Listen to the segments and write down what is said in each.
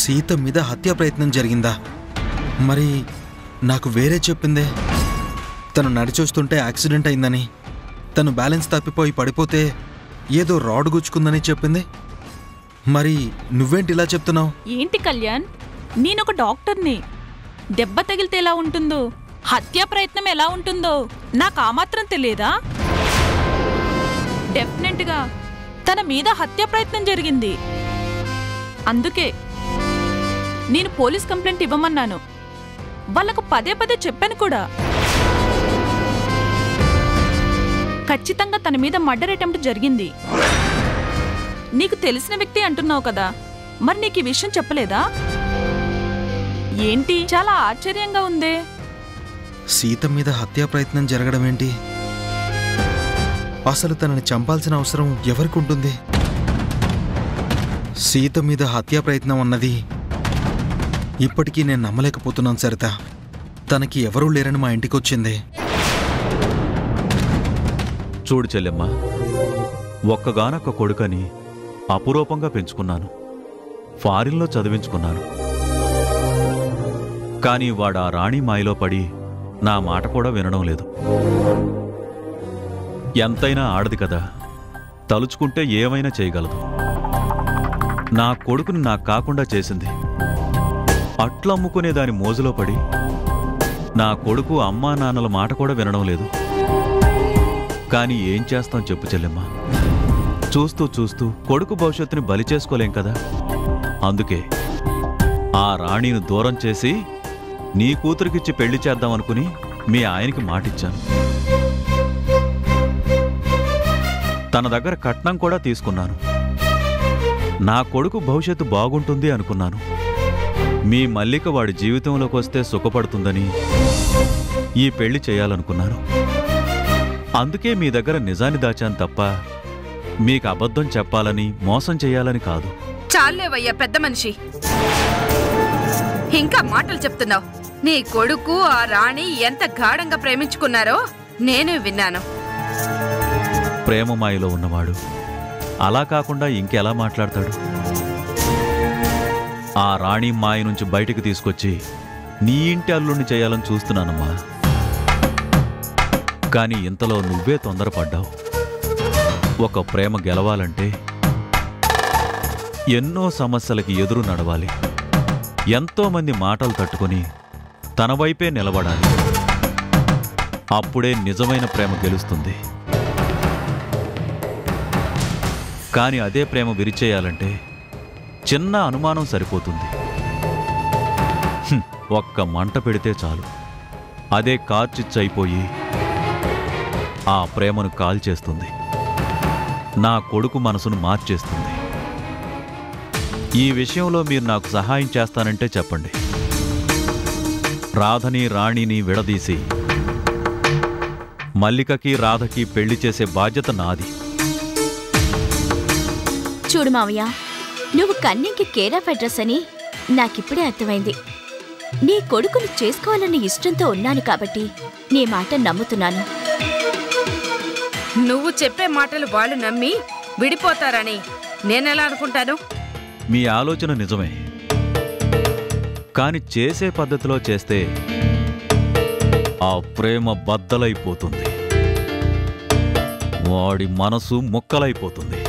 సీత మీద హత్యా ప్రయత్నం జరిగిందా? మరి నాకు వేరే చెప్పిందే. తను నడిచొస్తుంటే యాక్సిడెంట్ అయిందని, తను బ్యాలెన్స్ తప్పిపోయి పడిపోతే ఏదో రాడ్ గుచ్చుకుందని చెప్పింది. మరి నువ్వేంటి ఇలా చెప్తున్నావు? ఏంటి కళ్యాణ్, నేనొక డాక్టర్ని. దెబ్బ తగిలితే ఎలా ఉంటుందో, హత్యా ప్రయత్నం ఎలా ఉంటుందో నాకు ఆ మాత్రం తెలియదా? డెఫినెట్గా తన మీద హత్యా ప్రయత్నం జరిగింది. అందుకే నేను పోలీస్ కంప్లైంట్ ఇవ్వమన్నాను. వాళ్లకు పదే పదే చెప్పాను కూడా. ఖచ్చితంగా తన మీద మర్డర్ అటెంప్ట్ జరిగింది. నీకు తెలిసిన వ్యక్తి అంటున్నావు కదా, మరి నీకు ఈ విషయం చెప్పలేదా? ఏంటి చాలా ఆశ్చర్యంగా ఉందే. సీత మీద హత్యా ప్రయత్నం జరగడం ఏంటి? అసలు తనని చంపాల్సిన అవసరం ఎవరికి ఉంటుంది? సీత మీద హత్యా ప్రయత్నం అన్నది ఇప్పటికీ నేను నమ్మలేకపోతున్నాను సరిత. తనకి ఎవరూ లేరని మా ఇంటికి వచ్చింది. చూడు చెల్లెమ్మ, ఒక్కగానొక్క కొడుకని అపురూపంగా పెంచుకున్నాను. ఫారిన్లో చదివించుకున్నాను. కానీ వాడు ఆ రాణి మాయలో పడి నా మాట కూడా వినడం లేదు. ఎంతైనా ఆడది కదా, తలుచుకుంటే ఏమైనా చేయగలదు. నా కొడుకుని నాకు కాకుండా చేసింది. అట్లమ్ముకునే దాని మోజులో పడి నా కొడుకు అమ్మా నాన్నల మాట కూడా వినడం లేదు. కానీ ఏం చేస్తాం చెప్పు చెల్లెమ్మ? చూస్తూ చూస్తూ కొడుకు భవిష్యత్తుని బలి చేసుకోలేం కదా. అందుకే ఆ రాణిని దూరం చేసి నీ కూతురికిచ్చి పెళ్లి చేద్దామనుకుని మీ ఆయనకి మాటిచ్చాను. తన దగ్గర కట్నం కూడా తీసుకున్నాను. నా కొడుకు భవిష్యత్తు బాగుంటుంది అనుకున్నాను. మీ మల్లిక వాడి జీవితంలోకి వస్తే సుఖపడుతుందని ఈ పెళ్లి చేయాలనుకున్నాను. అందుకే మీ దగ్గర నిజాన్ని దాచాను తప్ప మీకు అబద్ధం చెప్పాలని, మోసం చేయాలని కాదు. చాలేవయ్యా పెద్ద మనిషి, ఇంకా మాటలు చెప్తున్నావు. నీ కొడుకు ఆ రాణి ఎంత గాఢంగా ప్రేమించుకున్నారో నేను విన్నాను. ప్రేమమాయలో ఉన్నవాడు అలా కాకుండా ఇంకెలా మాట్లాడతాడు? ఆ రాణి మాయ నుంచి బయటికి తీసుకొచ్చి నీ ఇంటి అల్లుణ్ణి చేయాలని చూస్తున్నానమ్మా. కానీ ఇంతలో నువ్వే తొందరపడ్డావు. ఒక ప్రేమ గెలవాలంటే ఎన్నో సమస్యలకి ఎదురు నడవాలి. ఎంతోమంది మాటలు తట్టుకొని తన వైపే నిలబడాలి. అప్పుడే నిజమైన ప్రేమ గెలుస్తుంది. కానీ అదే ప్రేమ విరిచేయాలంటే చిన్న అనుమానం సరిపోతుంది. ఒక్క మంట పెడితే చాలు, అదే కార్చిచ్చైపోయి ఆ ప్రేమను కాల్చేస్తుంది. నా కొడుకు మనసును మార్చేస్తుంది. ఈ విషయంలో మీరు నాకు సహాయం చేస్తానంటే చెప్పండి. రాధని రాణిని విడదీసి మల్లికకి రాధకి పెళ్లి చేసే బాధ్యత నాది. చూడు మావయ్య, నువ్వు కన్యంకి కేర్ ఆఫ్ అడ్రస్ అని నాకిప్పుడే అర్థమైంది. నీ కొడుకును చేసుకోవాలన్న ఇష్టంతో ఉన్నాను కాబట్టి నీ మాట నమ్ముతున్నాను. నువ్వు చెప్పే మాటలు వాళ్ళు నమ్మి విడిపోతారని నేనెలా అనుకుంటాను? మీ ఆలోచన నిజమే, కాని చేసే పద్ధతిలో చేస్తే ఆ ప్రేమ బద్దలైపోతుంది. వాడి మనసు ముక్కలైపోతుంది.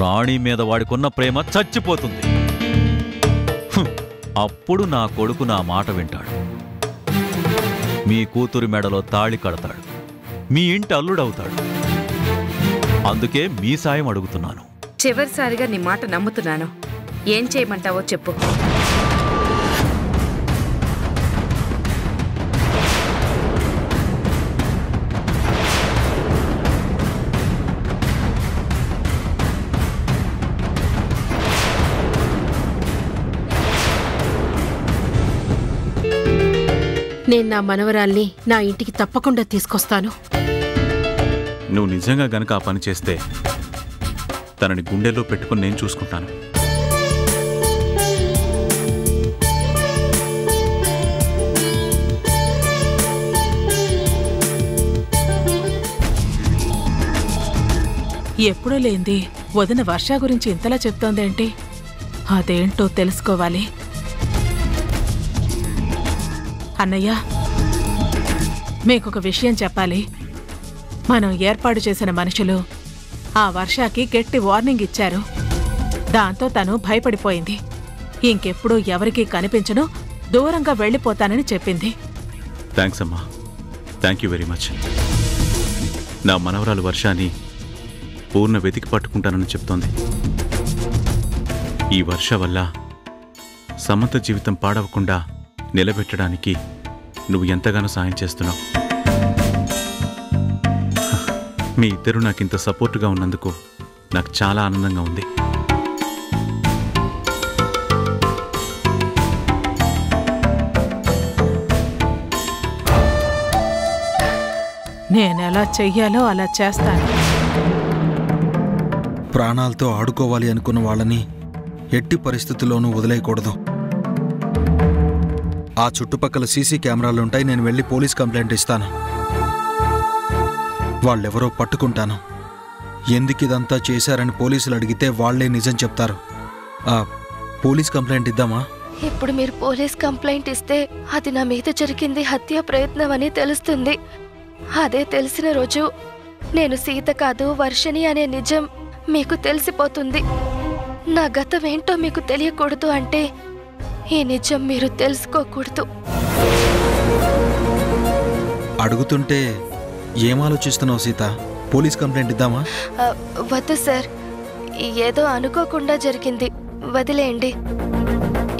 రాణి మీద వాడికున్న ప్రేమ చచ్చిపోతుంది. అప్పుడు నా కొడుకు నా మాట వింటాడు. మీ కూతురి మెడలో తాళి కడతాడు. మీ ఇంటి అల్లుడవుతాడు. అందుకే మీ సాయం అడుగుతున్నాను. చివరిసారిగా నీ మాట నమ్ముతున్నాను. ఏం చేయమంటావో చెప్పు. నేను నా మనవరాల్ని నా ఇంటికి తప్పకుండా తీసుకొస్తాను. నువ్వు నిజంగా గనక ఆ పని చేస్తే తనని గుండెల్లో పెట్టుకుని నేను చూసుకుంటాను. ఎప్పుడూ లేంది వదిన వర్ష గురించి ఇంతలా చెప్తోందేంటి? అదేంటో తెలుసుకోవాలి. అన్నయ్య, మీకొక విషయం చెప్పాలి. మనం ఏర్పాటు చేసిన మనుషులు ఆ వర్షాకి గట్టి వార్నింగ్ ఇచ్చారు. దాంతో తను భయపడిపోయింది. ఇంకెప్పుడు ఎవరికీ కనిపించను, దూరంగా వెళ్ళిపోతానని చెప్పింది. థ్యాంక్స్ అమ్మా. Thank you very much. నా మనవరాలు వర్షాన్ని పూర్ణ వెతికి పట్టుకుంటానని చెప్తోంది. ఈ వర్ష వల్ల సమంత జీవితం పాడవకుండా నిలబెట్టడానికి నువ్వు ఎంతగానో సాయం చేస్తున్నావు. మీ ఇద్దరు నాకింత సపోర్టుగా ఉన్నందుకు నాకు చాలా ఆనందంగా ఉంది. నేనెలా చెయ్యాలో అలా చేస్తాను. ప్రాణాలతో ఆడుకోవాలి అనుకున్న వాళ్ళని ఎట్టి పరిస్థితుల్లోనూ వదిలేయకూడదు. ఆ చుట్టుపక్కల సీసీ కెమెరాలుంటాయి. నేను వెళ్ళి పోలీస్ కంప్లైంట్ ఇస్తాను. వాళ్ళెవరో పట్టుకుంటాను. ఎందుకు ఇదంతా చేశారని పోలీసులు అడిగితే వాళ్లే నిజం చెప్తారు. పోలీస్ కంప్లైంట్ ఇద్దామా? ఇప్పుడు మీరు పోలీస్ కంప్లైంట్ ఇస్తే అది నా మీద జరిగింది హత్య ప్రయత్నం అని తెలుస్తుంది. అదే తెలిసిన రోజు నేను సీత కాదు వర్షిణి అనే నిజం మీకు తెలిసిపోతుంది. నా గతమేంటో మీకు తెలియకూడదు అంటే ఈ నిజం మీరు తెలుసుకోకూడదు. అడుగుతుంటే ఏం ఆలోచిస్తున్నావు సీత? Police complaint ఇద్దామా? వద్దు సార్, ఏదో అనుకోకుండా జరిగింది, వదిలేయండి.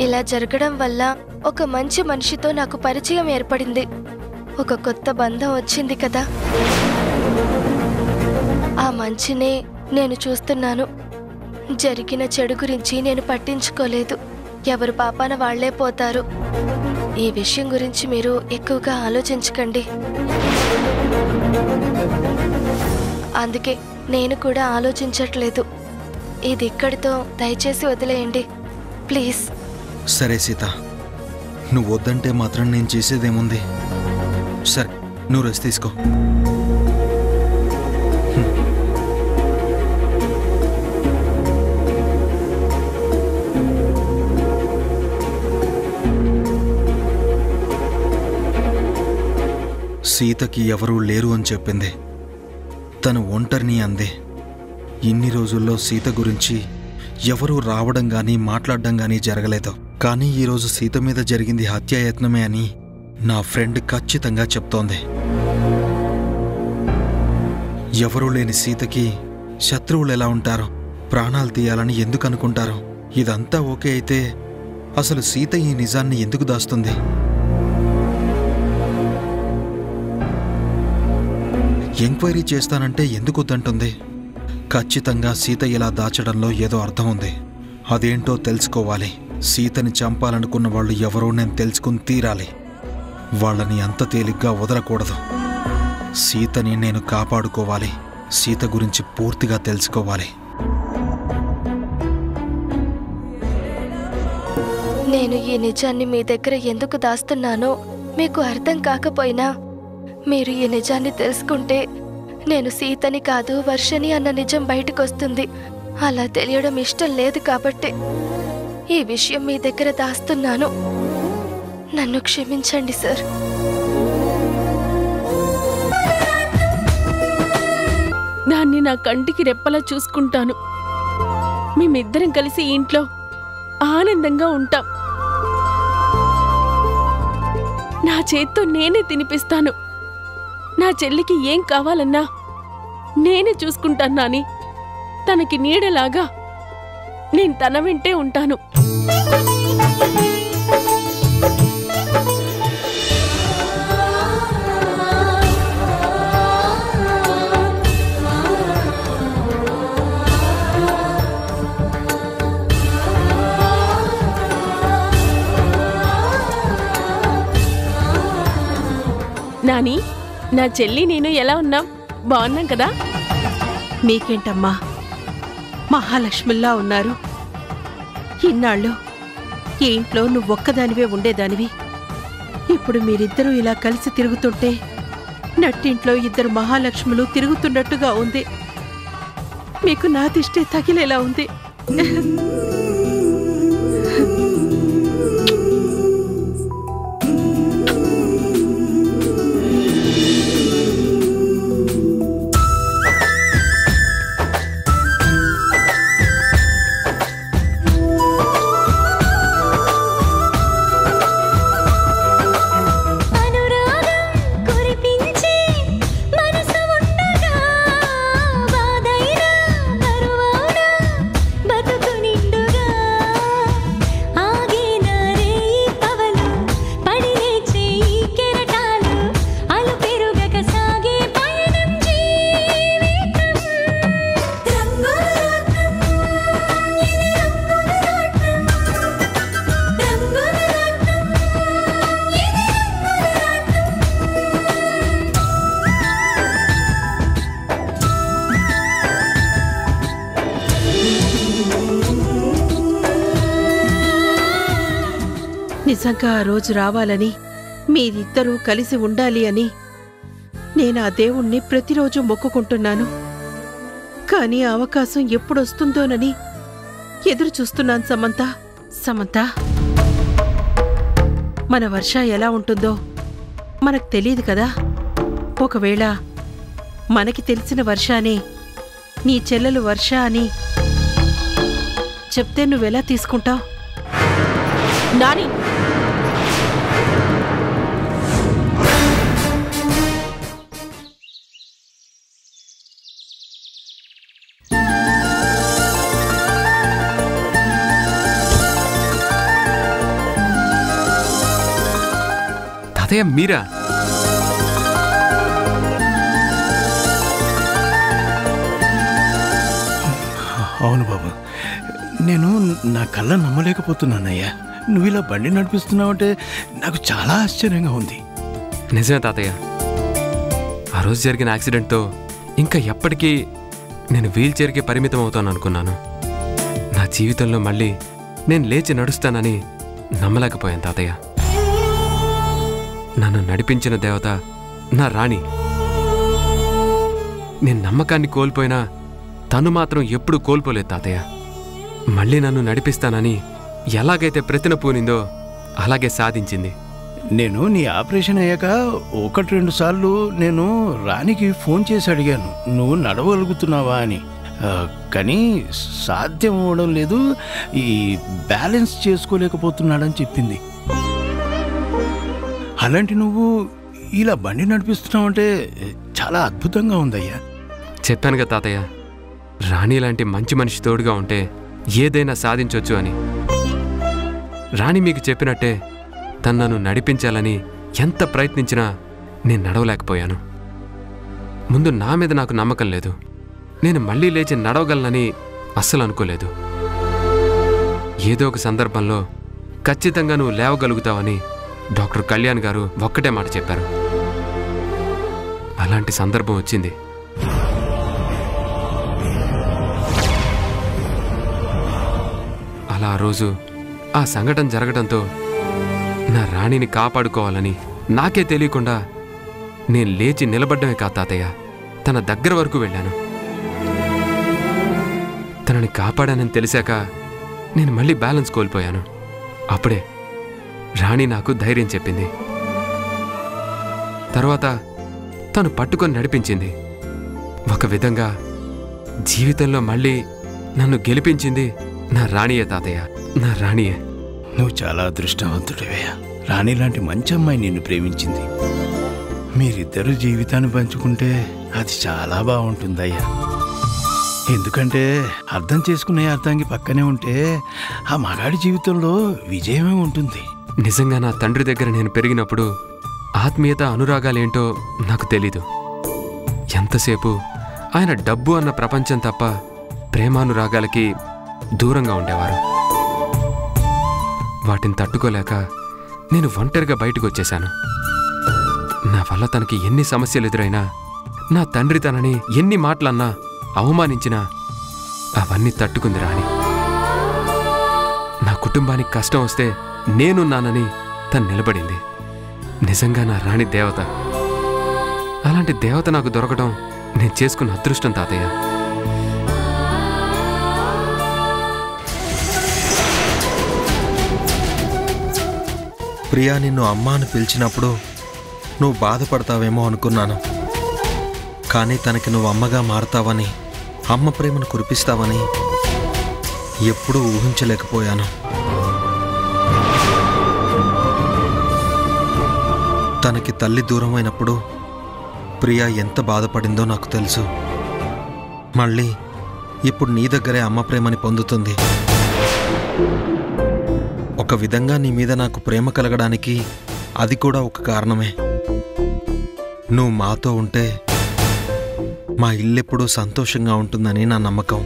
ఇలా జరగడం వల్ల ఒక మంచి మనిషితో నాకు పరిచయం ఏర్పడింది. ఒక కొత్త బంధం వచ్చింది కదా, ఆ మంచినే నేను చూస్తున్నాను. జరిగిన చెడు గురించి నేను పట్టించుకోలేదు. ఎవరు పాపాన వాళ్లే పోతారు. ఈ విషయం గురించి మీరు ఎక్కువగా ఆలోచించకండి. అందుకే నేను కూడా ఆలోచించట్లేదు. ఇది ఇక్కడితో దయచేసి వదిలేయండి ప్లీజ్. సరే సీత, నువ్వు వద్దంటే మాత్రం నేను చేసేదేముంది? సరే, నువ్వు రెస్ట్ తీసుకో. సీతకి ఎవరూ లేరు అని చెప్పింది. తను ఒంటరిని అంది. ఇన్ని రోజుల్లో సీత గురించి ఎవరూ రావడం గానీ మాట్లాడడం గానీ జరగలేదు. కానీ ఈరోజు సీత మీద జరిగింది హత్యాయత్నమే అని నా ఫ్రెండ్ ఖచ్చితంగా చెప్తోంది. ఎవరూ లేని సీతకి శత్రువులు ఎలా ఉంటారు? ప్రాణాలు తీయాలని ఎందుకు అనుకుంటారు? ఇదంతా ఓకే అయితే అసలు సీత ఈ నిజాన్ని ఎందుకు దాస్తుంది? ఎంక్వైరీ చేస్తానంటే ఎందుకు వద్దంటుంది? ఖచ్చితంగా సీత ఇలా దాచడంలో ఏదో అర్థం ఉంది. అదేంటో తెలుసుకోవాలి. సీతని చంపాలనుకున్న వాళ్ళు ఎవరో నేను తెలుసుకుని తీరాలి. వాళ్ళని అంత తేలిగ్గా వదలకూడదు. సీతని నేను కాపాడుకోవాలి. సీత గురించి పూర్తిగా తెలుసుకోవాలి. నేను ఈ నిజాన్ని మీ దగ్గర ఎందుకు దాస్తున్నానో మీకు అర్థం కాకపోయినా మీరు ఈ నిజాన్ని తెలుసుకుంటే నేను సీతని కాదు వర్షిణి అన్న నిజం బయటకొస్తుంది. అలా తెలియడం ఇష్టం లేదు కాబట్టి ఈ విషయం మీ దగ్గర దాస్తున్నాను. నన్ను క్షమించండి సార్. దాన్ని నా కంటికి రెప్పలా చూసుకుంటాను. మేమిద్దరం కలిసి ఇంట్లో ఆనందంగా ఉంటాం. నా చేత్తో నేనే తినిపిస్తాను. నా చెల్లికి ఏం కావాలన్నా నేనే చూసుకుంటాను నాని. తనకి నీడలాగా నేను తన వెంటే ఉంటాను. నాని, నా చెల్లి నేను ఎలా ఉన్నాం? బాగున్నాం కదా? మీకేంటమ్మా, మహాలక్ష్మిలా ఉన్నారు. ఇన్నాళ్ళు ఈ ఇంట్లో నువ్వొక్కదానివే ఉండేదానివి. ఇప్పుడు మీరిద్దరూ ఇలా కలిసి తిరుగుతుంటే నట్టింట్లో ఇద్దరు మహాలక్ష్ములు తిరుగుతున్నట్టుగా ఉంది. మీకు నా దిష్టే తగిలేలా ఉంది. నిజంగా ఆ రోజు రావాలని, మీరిద్దరూ కలిసి ఉండాలి అని నేను ఆ దేవుణ్ణి ప్రతిరోజు మొక్కుకుంటున్నాను. కానీ ఆ అవకాశం ఎప్పుడొస్తుందోనని ఎదురు చూస్తున్నాను సమంత. సమంత, మన వర్ష ఎలా ఉంటుందో మనకు తెలియదు కదా. ఒకవేళ మనకి తెలిసిన వర్షానే నీ చెల్లెలు వర్ష అని చెప్తే నువ్వెలా తీసుకుంటావు? నాని, తాతయ్య మీరా? అవును బాబు, నేను నా కళ్ళ నమ్మలేకపోతున్నానయ్యా. నువ్వు ఇలా బండి నడిపిస్తున్నావంటే నాకు చాలా ఆశ్చర్యంగా ఉంది. నిజమే తాతయ్య, ఆ రోజు జరిగిన యాక్సిడెంట్తో ఇంకా ఎప్పటికీ నేను వీల్ చైర్కి పరిమితం అవుతాను అనుకున్నాను. నా జీవితంలో మళ్ళీ నేను లేచి నడుస్తానని నమ్మలేకపోయాను తాతయ్య. నన్ను నడిపించిన దేవత నా రాణి. నేను నమ్మకాన్ని కోల్పోయినా తను మాత్రం ఎప్పుడూ కోల్పోలేదు తాతయ్య. మళ్ళీ నన్ను నడిపిస్తానని ఎలాగైతే ప్రతిన పూనిందో అలాగే సాధించింది. నేను నీ ఆపరేషన్ అయ్యాక 1-2 సార్లు నేను రాణికి ఫోన్ చేసి అడిగాను, నువ్వు నడవగలుగుతున్నావా అని. కానీ సాధ్యం అవ్వడం లేదు, ఈ బ్యాలెన్స్ చేసుకోలేకపోతున్నాడని చెప్పింది. అలాంటి నువ్వు ఇలా బండి నడిపిస్తున్నావంటే చాలా అద్భుతంగా ఉందయ్యా. చెప్పానుగా తాతయ్య, రాణి లాంటి మంచి మనిషి తోడుగా ఉంటే ఏదైనా సాధించొచ్చు అని. రాణి మీకు చెప్పినట్టే తను నన్ను నడిపించాలని ఎంత ప్రయత్నించినా నేను నడవలేకపోయాను. ముందు నా మీద నాకు నమ్మకం లేదు. నేను మళ్ళీ లేచి నడవగలనని అస్సలు అనుకోలేదు. ఏదో ఒక సందర్భంలో ఖచ్చితంగా నువ్వు లేవగలుగుతావని డాక్టర్ కళ్యాణ్ గారు ఒక్కటే మాట చెప్పారు. అలాంటి సందర్భం వచ్చింది. అలా ఆ రోజు ఆ సంఘటన జరగడంతో నా రాణిని కాపాడుకోవాలని నాకే తెలియకుండా నేను లేచి నిలబడ్డమే కాదు తాతయ్య, తన దగ్గర వరకు వెళ్ళాను. తనని కాపాడానని తెలిసాక నేను మళ్ళీ బ్యాలెన్స్ కోల్పోయాను. అప్పుడే రాణి నాకు ధైర్యం చెప్పింది. తర్వాత తను పట్టుకొని నడిపించింది. ఒక విధంగా జీవితంలో మళ్ళీ నన్ను గెలిపించింది నా రాణియే తాతయ్య, నా రాణియే. నువ్వు చాలా అదృష్టవంతుడివయ్యా. రాణి లాంటి మంచి అమ్మాయి నిన్ను ప్రేమించింది. మీరిద్దరూ జీవితాన్ని పంచుకుంటే అది చాలా బాగుంటుందయ్యా. ఎందుకంటే అర్థం చేసుకునే అర్థంకి పక్కనే ఉంటే ఆ మగాడి జీవితంలో విజయమే ఉంటుంది. నిజంగా నా తండ్రి దగ్గర నేను పెరిగినప్పుడు ఆత్మీయత అనురాగాలేంటో నాకు తెలీదు. ఎంతసేపు ఆయన డబ్బు అన్న ప్రపంచం తప్ప ప్రేమానురాగాలకి దూరంగా ఉండేవారు. వాటిని తట్టుకోలేక నేను ఒంటరిగా బయటకు వచ్చేశాను. నా వల్ల తనకి ఎన్ని సమస్యలు ఎదురైనా, నా తండ్రి తనని ఎన్ని మాటలన్నా అవమానించినా అవన్నీ తట్టుకుంది రాణి. నా కుటుంబానికి కష్టం వస్తే నేనున్నానని తను నిలబడింది. నిజంగా నా రాణి దేవత. అలాంటి దేవత నాకు దొరకడం నేను చేసుకున్న అదృష్టం తాతయ్య. ప్రియా నిన్ను అమ్మ అని పిలిచినప్పుడు నువ్వు బాధపడతావేమో అనుకున్నాను. కానీ తనకి నువ్వు అమ్మగా మారతావని, అమ్మ ప్రేమను కురిపిస్తావని ఎప్పుడూ ఊహించలేకపోయాను. తనకి తల్లి దూరమైనప్పుడు ప్రియా ఎంత బాధపడిందో నాకు తెలుసు. మళ్ళీ ఇప్పుడు నీ దగ్గరే అమ్మ ప్రేమని పొందుతుంది. ఒక విధంగా నీ మీద నాకు ప్రేమ కలగడానికి అది కూడా ఒక కారణమే. నువ్వు మాతో ఉంటే మా ఇల్లెప్పుడూ సంతోషంగా ఉంటుందని నా నమ్మకం.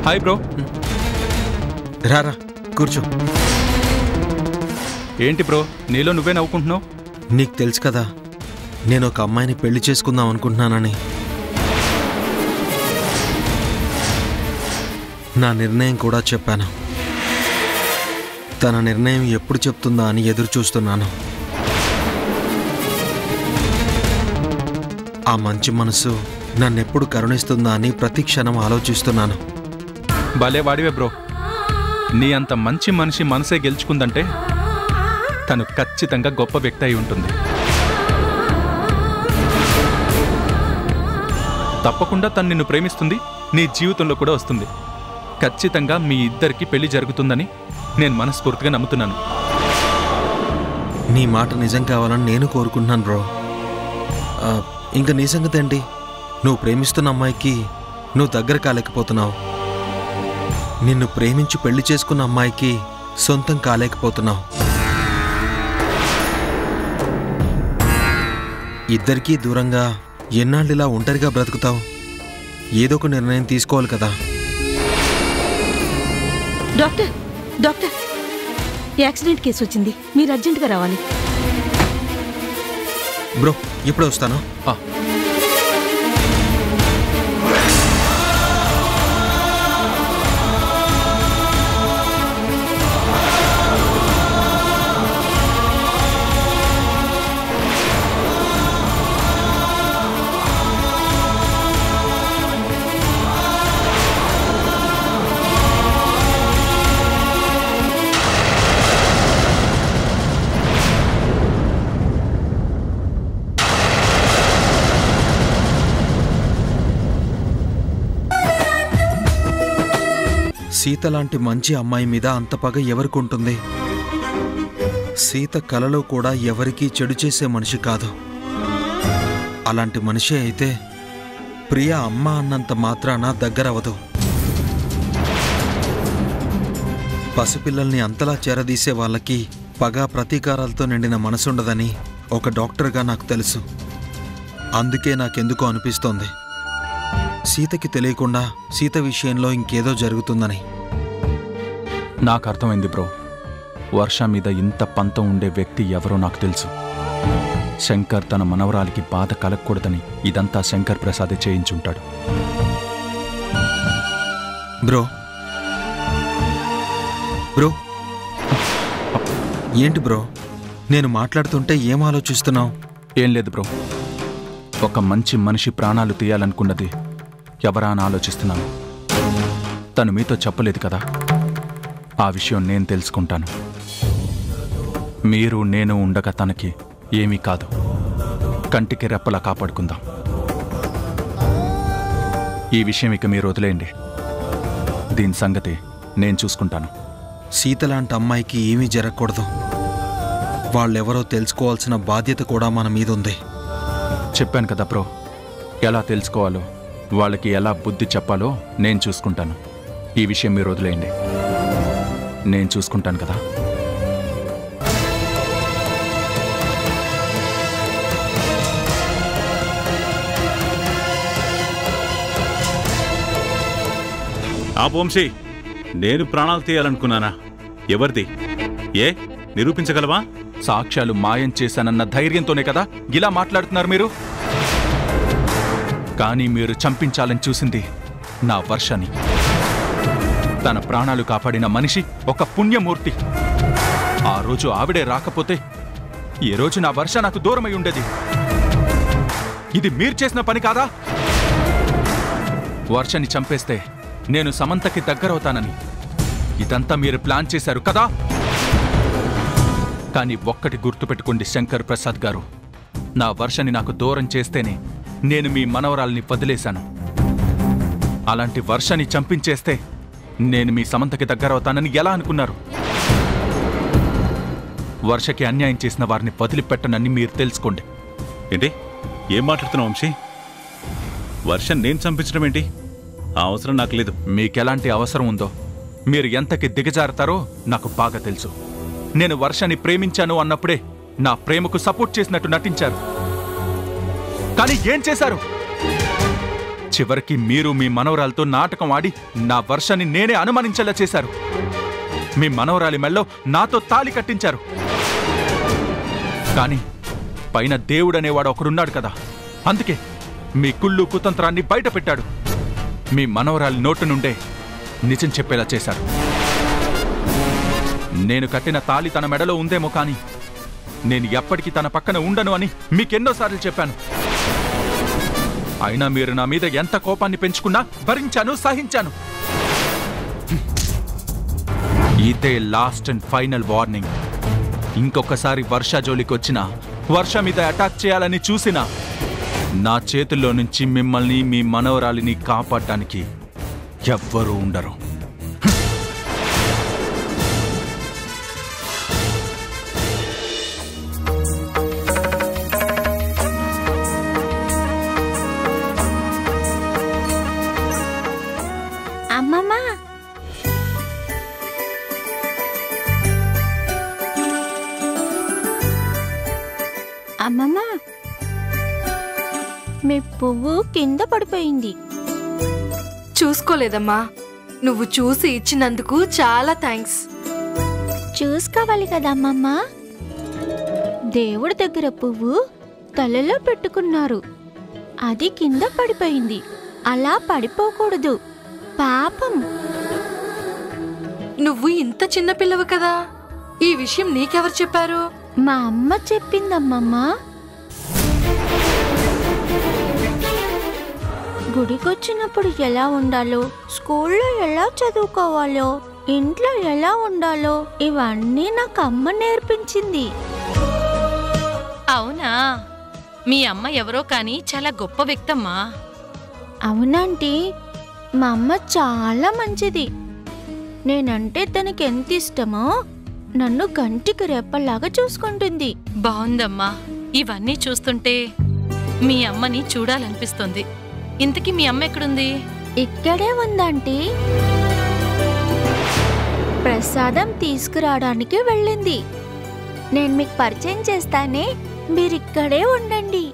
Hi bro. రారా కూర్చో. ఏంటి బ్రో నీలో నువ్వే నవ్వుకుంటున్నావు? నీకు తెలుసు కదా నేను ఒక అమ్మాయిని పెళ్లి చేసుకుందాం అనుకుంటున్నానని. నా నిర్ణయం కూడా చెప్పాను. తన నిర్ణయం ఎప్పుడు చెప్తుందా అని ఎదురు చూస్తున్నాను. ఆ మంచి మనసు నన్నెప్పుడు కరుణిస్తుందా అని ప్రతి క్షణం ఆలోచిస్తున్నాను. భలే వాడివే బ్రో. నీ అంత మంచి మనిషి మనసే గెలుచుకుందంటే తను ఖచ్చితంగా గొప్ప వ్యక్తి అయి ఉంటుంది. తప్పకుండా తను నిన్ను ప్రేమిస్తుంది, నీ జీవితంలో కూడా వస్తుంది. ఖచ్చితంగా మీ ఇద్దరికి పెళ్లి జరుగుతుందని నేను మనస్ఫూర్తిగా నమ్ముతున్నాను. నీ మాట నిజం కావాలని నేను కోరుకుంటున్నాను బ్రో. ఇంకా నీ సంగతి ఏంటి? నువ్వు ప్రేమిస్తున్న అమ్మాయికి నువ్వు దగ్గర కాలేకపోతున్నావు. నిన్ను ప్రేమించి పెళ్లి చేసుకున్న అమ్మాయికి సొంతం కాలేకపోతున్నావు. ఇద్దరికీ దూరంగా ఎన్నాళ్ళిలా ఒంటరిగా బ్రతుకుతావు? ఏదో ఒక నిర్ణయం తీసుకోవాలి కదా. డాక్టర్ డాక్టర్ యాక్సిడెంట్ కేసు వచ్చింది, మీరు అర్జెంటుగా రావాలి. బ్రో ఇప్పుడే వస్తాను. సీత లాంటి మంచి అమ్మాయి మీద అంత పగ ఎవరికుంటుంది? సీత కలలో కూడా ఎవరికీ చెడు చేసే మనిషి కాదు. అలాంటి మనిషి అయితే ప్రియ అమ్మ అన్నంత మాత్రాన దగ్గరవదు. పసిపిల్లల్ని అంతలా చేరదీసే వాళ్ళకి పగ ప్రతీకారాలతో నిండిన మనసుండదని ఒక డాక్టర్గా నాకు తెలుసు. అందుకే నాకెందుకో అనిపిస్తోంది సీతకి తెలియకుండా సీత విషయంలో ఇంకేదో జరుగుతుందని. నాకు అర్థమైంది బ్రో. వర్ష మీద ఇంత పంతం ఉండే వ్యక్తి ఎవరో నాకు తెలుసు. శంకర్ తన మనవరాలికి బాధ కలగకూడదని ఇదంతా శంకర్ ప్రసాదే చేయించుంటాడు. బ్రో బ్రో ఏంటి బ్రో, నేను మాట్లాడుతుంటే ఏం ఆలోచిస్తున్నావు? ఏం లేదు బ్రో. ఒక మంచి మనిషి ప్రాణాలు తీయాలనుకున్నది ఎవరా అని ఆలోచిస్తున్నాను. తను మీతో చెప్పలేదు కదా, ఆ విషయం నేను తెలుసుకుంటాను. మీరు నేను ఉండగా తనకి ఏమీ కాదు. కంటికి రెప్పలా కాపాడుకుందాం. ఈ విషయం ఇక మీరు వదిలేయండి. దీని సంగతి నేను చూసుకుంటాను. సీత లాంటి అమ్మాయికి ఏమీ జరగకూడదు. వాళ్ళెవరో తెలుసుకోవాల్సిన బాధ్యత కూడా మన మీద ఉంది. చెప్పాను కదా బ్రో, ఎలా తెలుసుకోవాలో వాళ్ళకి ఎలా బుద్ధి చెప్పాలో నేను చూసుకుంటాను. ఈ విషయం మీరు వదిలేయండి, నేను చూసుకుంటాను కదా. వంశీ, నేను ప్రాణాలు తీయాలనుకున్నానా? ఎవరిది? ఏ నిరూపించగలవా? సాక్ష్యాలు మాయం చేశానన్న ధైర్యంతోనే కదా ఇలా మాట్లాడుతున్నారు మీరు. కానీ మీరు చంపించాలని చూసింది నా వర్షని. తన ప్రాణాలు కాపాడిన మనిషి ఒక పుణ్యమూర్తి. ఆ రోజు ఆవిడే రాకపోతే ఈ రోజు నా వర్ష నాకు దూరమై ఉండేది. ఇది మీరు చేసిన పని కాదా? వర్షని చంపేస్తే నేను సమంతకి దగ్గరవుతానని ఇదంతా మీరు ప్లాన్ చేశారు కదా. కానీ ఒక్కటి గుర్తుపెట్టుకోండి శంకర్ ప్రసాద్ గారు, నా వర్షని నాకు దూరం చేస్తేనే నేను మీ మనవరాల్ని వదిలేశాను. అలాంటి వర్షని చంపించేస్తే నేను మీ సమంతకి దగ్గరవుతానని ఎలా అనుకున్నారు? వర్షకి అన్యాయం చేసిన వారిని వదిలిపెట్టనని మీరు తెలుసుకోండి. ఏంటి ఏం మాట్లాడుతున్నావు వంశీ? వర్ష నేను చంపించడం ఏంటి? ఆ అవసరం నాకు లేదు. మీకెలాంటి అవసరం ఉందో, మీరు ఎంతకి దిగజారుతారో నాకు బాగా తెలుసు. నేను వర్షని ప్రేమించాను అన్నప్పుడే నా ప్రేమకు సపోర్ట్ చేసినట్టు నటించారు. కానీ ఏం చేశారు? చివరికి మీరు మీ మనవరాలతో నాటకం ఆడి నా వర్షని నేనే అనుమానించేలా చేశారు. మీ మనవరాలి మెల్లో నాతో తాళి కట్టించారు. కానీ పైన దేవుడనేవాడు ఒకడున్నాడు కదా, అందుకే మీ కుళ్ళు కుతంత్రాన్ని బయట పెట్టాడు. మీ మనవరాలి నోటు నుండే నిజం చెప్పేలా చేశారు. నేను కట్టిన తాళి తన మెడలో ఉందేమో కానీ నేను ఎప్పటికీ తన పక్కన ఉండను అని మీకెన్నోసార్లు చెప్పాను. అయినా మీరు నా మీద ఎంత కోపాన్ని పెంచుకున్నా భరించాను, సహించాను. ఇదే లాస్ట్ అండ్ ఫైనల్ వార్నింగ్. ఇంకొకసారి వర్ష జోలికొచ్చినా, వర్ష మీద అటాక్ చేయాలని చూసినా నా చేతుల్లో నుంచి మిమ్మల్ని, మీ మనవరాలిని కాపాడటానికి ఎవ్వరూ ఉండరు. అమ్మమ్మా, అమ్మమ్మా, మీ పువ్వు కింద పడిపోయింది. చూసుకోలేదమ్మా. నువ్వు చూసి ఇచ్చినందుకు చాలా థ్యాంక్స్. చూసుకోవాలి కదా అమ్మమ్మ. దేవుడి దగ్గర పువ్వు తలలో పెట్టుకున్నారు, అది కింద పడిపోయింది. అలా పడిపోకూడదు, పాపం. నువ్వు ఇంత చిన్న పిల్లవు కదా, ఈ విషయం నీకెవరు చెప్పారు? మా అమ్మ చెప్పిందమ్మమ్మ. గుడికొచ్చినప్పుడు ఎలా ఉండాలో, స్కూల్లో ఎలా చదువుకోవాలో, ఇంట్లో ఎలా ఉండాలో ఇవన్నీ నాకు అమ్మ నేర్పించింది. అవునా? మీ అమ్మ ఎవరో కానీ చాలా గొప్ప వ్యక్తమ్మా. అవునంటీ, మా అమ్మ చాలా మంచిది. నేనంటే తనకి ఎంత ఇష్టమో నన్ను కంటికి రెప్పలాగా చూసుకుంటుంది. బాగుందమ్మా. ఇవన్నీ చూస్తుంటే మీ అమ్మని చూడాలనిపిస్తుంది. ఇంతకీ మీ అమ్మ ఎక్కడుంది? ఇక్కడే ఉందంటీ. ప్రసాదం తీసుకురావడానికి వెళ్ళింది. నేను మీకు పరిచయం చేస్తానే, మీరిక్కడే ఉండండి.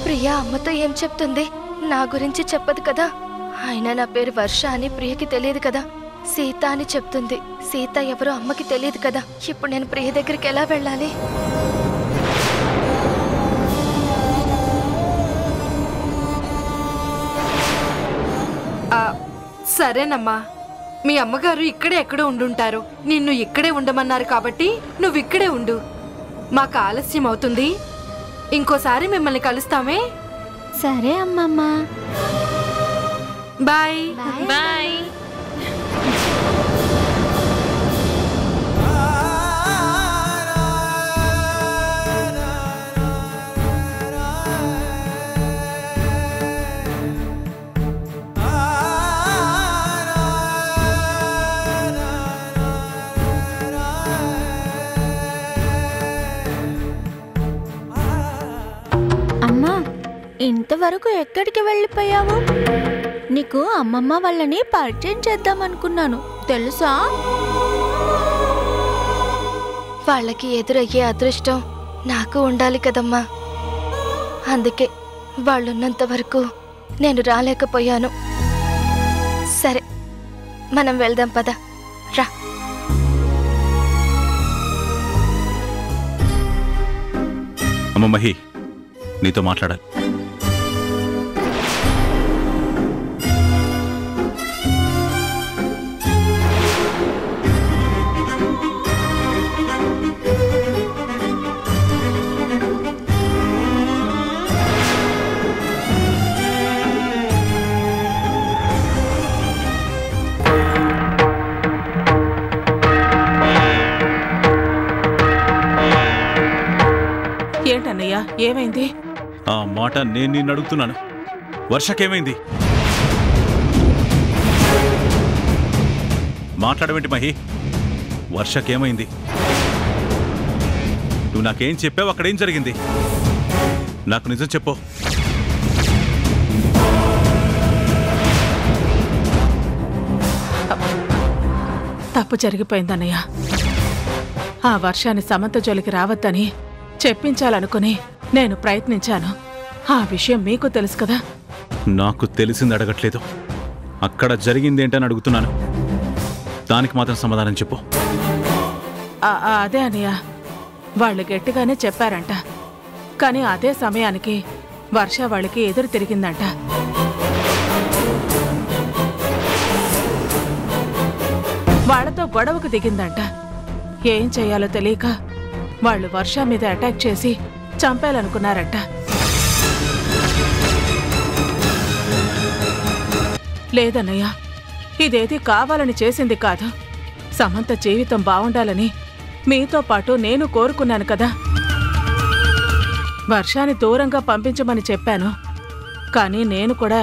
ప్రియా అమ్మతో ఏం చెప్తుంది? నా గురించి చెప్పదు కదా. అయినా నా పేరు వర్ష అని ప్రియకి తెలియదు కదా. సీత అని చెప్తుంది. సీత ఎవరో అమ్మకి తెలియదు కదా. ఇప్పుడు నేను ప్రియ దగ్గరికి ఎలా వెళ్ళాలి? సరేనమ్మా, మీ అమ్మగారు ఇక్కడే ఎక్కడో ఉండుంటారు. నిన్ను ఇక్కడే ఉండమన్నారు కాబట్టి నువ్వు ఇక్కడే ఉండు. మాకు ఆలస్యం అవుతుంది. ఇంకోసారి మిమ్మల్ని కలుస్తామే. సరే అమ్మమ్మ. Bye bye. అమ్మా, ఇంతవరకు ఎక్కడికి వెళ్ళిపోయావు? నీకు అమ్మమ్మ వాళ్ళని పరిచయం చేద్దామనుకున్నాను, తెలుసా? వాళ్ళకి ఎదురయ్యే అదృష్టం నాకు ఉండాలి కదమ్మా. అందుకే వాళ్ళున్నంత వరకు నేను రాలేకపోయాను. సరే, మనం వెళ్దాం పద. రా. అమ్మ మహి, నీతో మాట్లాడాలి. ఏంటన్నయ్యా, ఏమైంది? ఆ మాట నేను నిన్ను అడుగుతున్నాను. వర్షకేమైంది? మాట్లాడవేంటి మహి? వర్షకేమైంది? నువ్వు నాకేం చెప్పావు? అక్కడేం జరిగింది? నాకు నిజం చెప్పు. తప్పు జరిగిపోయిందన్నయ్య. ఆ వర్షాన్ని సమంత జోలికి రావద్దని చెప్పించాలనుకుని నేను ప్రయత్నించాను. ఆ విషయం మీకు తెలుసు కదా. నాకు తెలిసింది అడగట్లేదు, అక్కడ జరిగిందేంటని అడుగుతున్నాను. దానికి మాత్రం సమాధానం చెప్పు. అదే అన్నయ్య, వాళ్ళు గట్టిగానే చెప్పారంట. కానీ అదే సమయానికి వర్ష వాళ్ళకి ఎదురు తిరిగిందంట. వాళ్లతో గొడవకు దిగిందంట. ఏం చెయ్యాలో తెలియక వాళ్ళు వర్ష మీద అటాక్ చేసి చంపేయాలనుకున్నారంట. లేదన్నయ్య, ఇదేది కావాలని చేసింది కాదు. సమంత జీవితం బావుండాలని మీతో పాటు నేను కోరుకున్నాను కదా. వర్షాన్ని దూరంగా పంపించమని చెప్పాను. కానీ నేను కూడా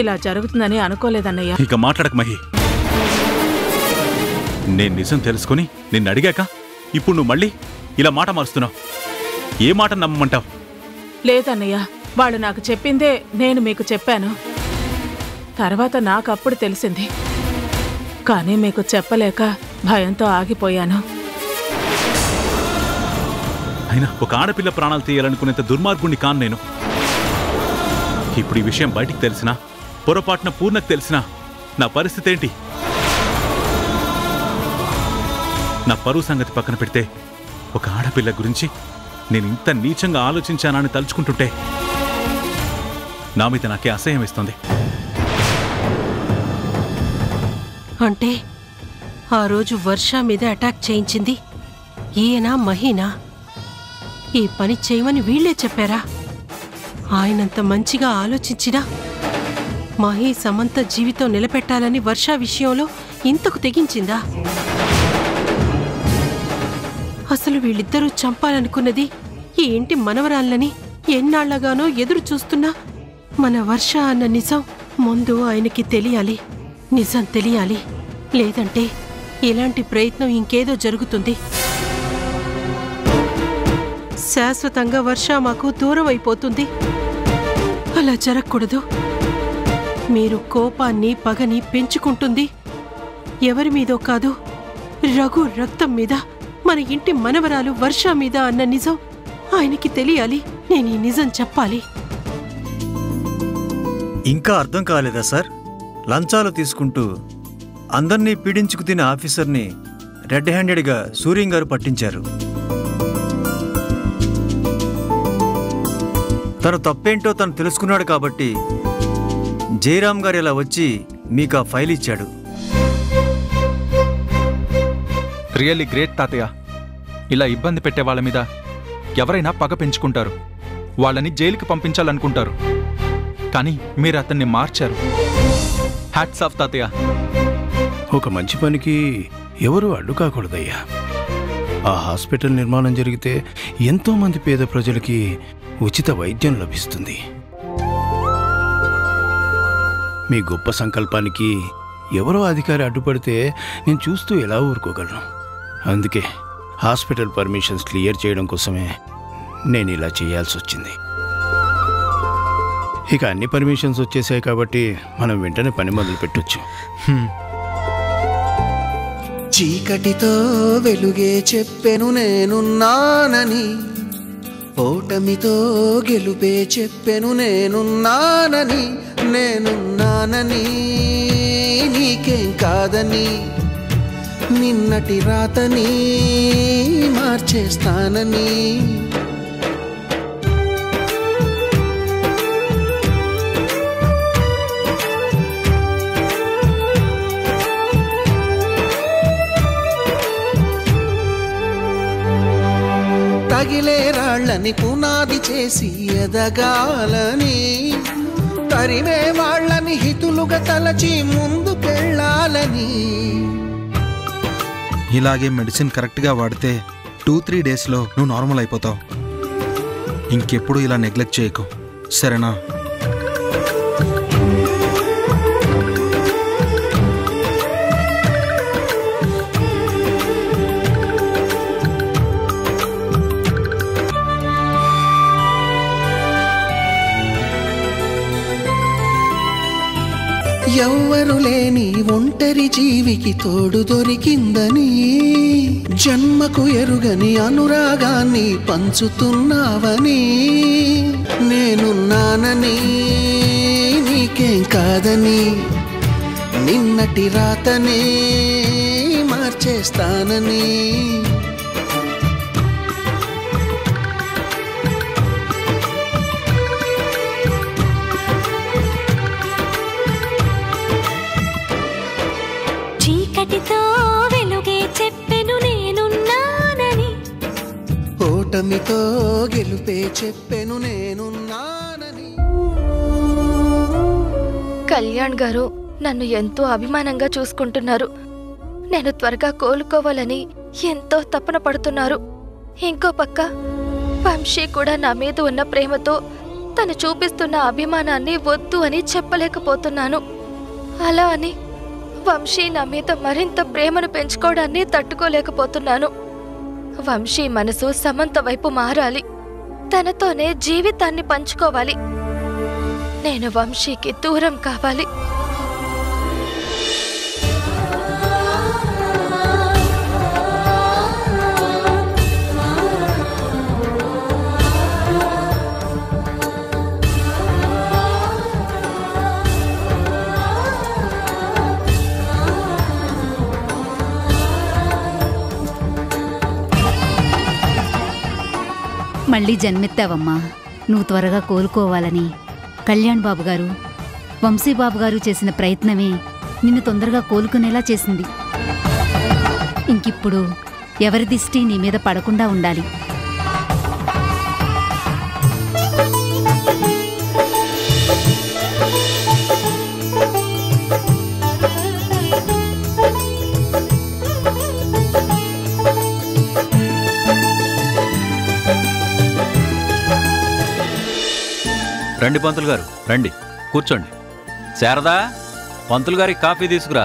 ఇలా జరుగుతుందని అనుకోలేదన్నయ్య. ఇక మాట్లాడక మహి. నేను నిజం తెలుసుకుని నిన్ను అడిగాక ఇప్పుడు నువ్వు మళ్ళీ ఇలా మాట మారుస్తున్నావు. ఏ మాట నమ్మమంటావు? లేదన్నయ్య, వాళ్ళు నాకు చెప్పిందే నేను మీకు చెప్పాను. తర్వాత నాకప్పుడు తెలిసింది. కానీ మీకు చెప్పలేక భయంతో ఆగిపోయాను. అయినా ఒక ఆడపిల్ల ప్రాణాలు తీయాలనుకునేంత దుర్మార్గుణ్ణి కాను నేను. ఇప్పుడు ఈ విషయం బయటికి తెలిసినా, పొరపాటున పూర్ణకు తెలిసినా నా పరిస్థితి ఏంటి? నా పరువు సంగతి పక్కన పెడితే ఒక ఆడపిల్ల గురించి నేను ఇంత నీచంగా ఆలోచించానని తలుచుకుంటుంటే నా మీద నాకే అసహ్యం ఇస్తుంది. అంటే ఆ రోజు వర్ష మీద అటాక్ చేయించింది ఈయన మహీనా? ఈ పని చేయమని వీళ్లే చెప్పారా? ఆయనంత మంచిగా ఆలోచించినా మహీ సమంత జీవితం నిలబెట్టాలని వర్ష విషయంలో ఇంతకు తెగించిందా? అసలు వీళ్ళిద్దరూ చంపాలనుకున్నది ఈ ఇంటి మనవరాళ్ళని ఎన్నాళ్లగానో ఎదురు చూస్తున్నా మన వర్ష అన్న నిజం ముందు ఆయనకి తెలియాలి. నిజం తెలియాలి. లేదంటే ఇలాంటి ప్రయత్నం ఇంకేదో జరుగుతుంది. శాశ్వతంగా వర్ష మాకు దూరం అయిపోతుంది. అలా జరగకూడదు. మీరు కోపాన్ని పగని పెంచుకుంటుంది ఎవరి మీదో కాదు, రఘు రక్తం మీద, మన ఇంటి మనవరాలు వర్ష మీద అన్న నిజం ఆయనకి తెలియాలి. నేను ఈ నిజం చెప్పాలి. ఇంకా అర్థం కాలేదా సార్? లంచాలు తీసుకుంటూ అందర్నీ పీడించుకు తినే ఆఫీసర్ని రెడ్ హ్యాండెడ్గా సూర్యం గారు పట్టించారు. తను తప్పేంటో తను తెలుసుకున్నాడు కాబట్టి జయరామ్ గారు ఇలా వచ్చి మీకు ఆ ఫైల్ ఇచ్చాడు. రియల్లీ గ్రేట్ తాతయ్య. ఇలా ఇబ్బంది పెట్టే వాళ్ళ మీద ఎవరైనా పగ పెంచుకుంటారు, వాళ్ళని జైలుకి పంపించాలనుకుంటారు. కానీ మీరు అతన్ని మార్చారు. హ్యాట్స్ ఆఫ్ తాతయ్య. ఒక మంచి పనికి ఎవరు అడ్డు కాకూడదయ్యా. ఆ హాస్పిటల్ నిర్మాణం జరిగితే ఎంతోమంది పేద ప్రజలకి ఉచిత వైద్యం లభిస్తుంది. మీ గొప్ప సంకల్పానికి ఎవరో అధికారి అడ్డుపడితే నేను చూస్తూ ఎలా ఊరుకోగలను? అందుకే హాస్పిటల్ పర్మిషన్స్ క్లియర్ చేయడం కోసమే నేను ఇలా చేయాల్సి వచ్చింది. ఇక అన్ని పర్మిషన్స్ వచ్చేసాయి కాబట్టి మనం వెంటనే పని మొదలు పెట్టొచ్చు. చీకటితో వెలుగే చెప్పెను నేనున్నానని, ఓటమితో గెలుపే చెప్పెను నేనున్నానని, నేనున్నానని నీకేం కాదని, నిన్నటి రాతని మార్చేస్తానని. తగిలే రాళ్ళని పునాది చేసి ఎదగాలని, తరిమే వాళ్ళని హితులుగా తలచి ముందుకెళ్ళాలని. ఇలాగే మెడిసిన్ కరెక్ట్గా వాడితే 2-3 డేస్లో నువ్వు నార్మల్ అయిపోతావు. ఇంకెప్పుడు ఇలా నెగ్లెక్ట్ చేయకు, సరేనా? ఎవ్వరు లేని ఒంటరి జీవికి తోడు దొరికిందని, జన్మకు ఎరుగని అనురాగాన్ని పంచుతున్నావని, నేనున్నానని నీకేం కాదని, నిన్నటి రాతనే మార్చేస్తానని. చీకటితో వెలుగే చెప్పెను నేనున్నానని, ఓటమితో గెలుపే చెప్పెను నేనున్నానని. కళ్యాణ్ గారు నన్ను ఎంతో అభిమానంగా చూసుకుంటున్నారు. నేను త్వరగా కోలుకోవాలని ఎంతో తపన పడుతున్నారు. ఇంకో పక్క వంశీ కూడా నా మీద ఉన్న ప్రేమతో తను చూపిస్తున్న అభిమానాన్ని వద్దు అని చెప్పలేకపోతున్నాను. అలా అని వంశీ నా మీద మరింత ప్రేమను పెంచుకోవడాన్ని తట్టుకోలేకపోతున్నాను. వంశీ మనసు సమంత వైపు మారాలి. తనతోనే జీవితాన్ని పంచుకోవాలి. నేను వంశీకి దూరం కావాలి. మళ్ళీ జన్మెత్తావమ్మా. నువ్వు త్వరగా కోలుకోవాలని కళ్యాణ్ బాబు గారు, వంశీ బాబు గారు చేసిన ప్రయత్నమే నిన్ను తొందరగా కోలుకునేలా చేసింది. ఇంకిప్పుడు ఎవరి దిష్టి నీ మీద పడకుండా ఉండాలి. రండి పంతులు గారు, రండి కూర్చోండి. శారదా, పంతులు గారికి కాఫీ తీసుకురా.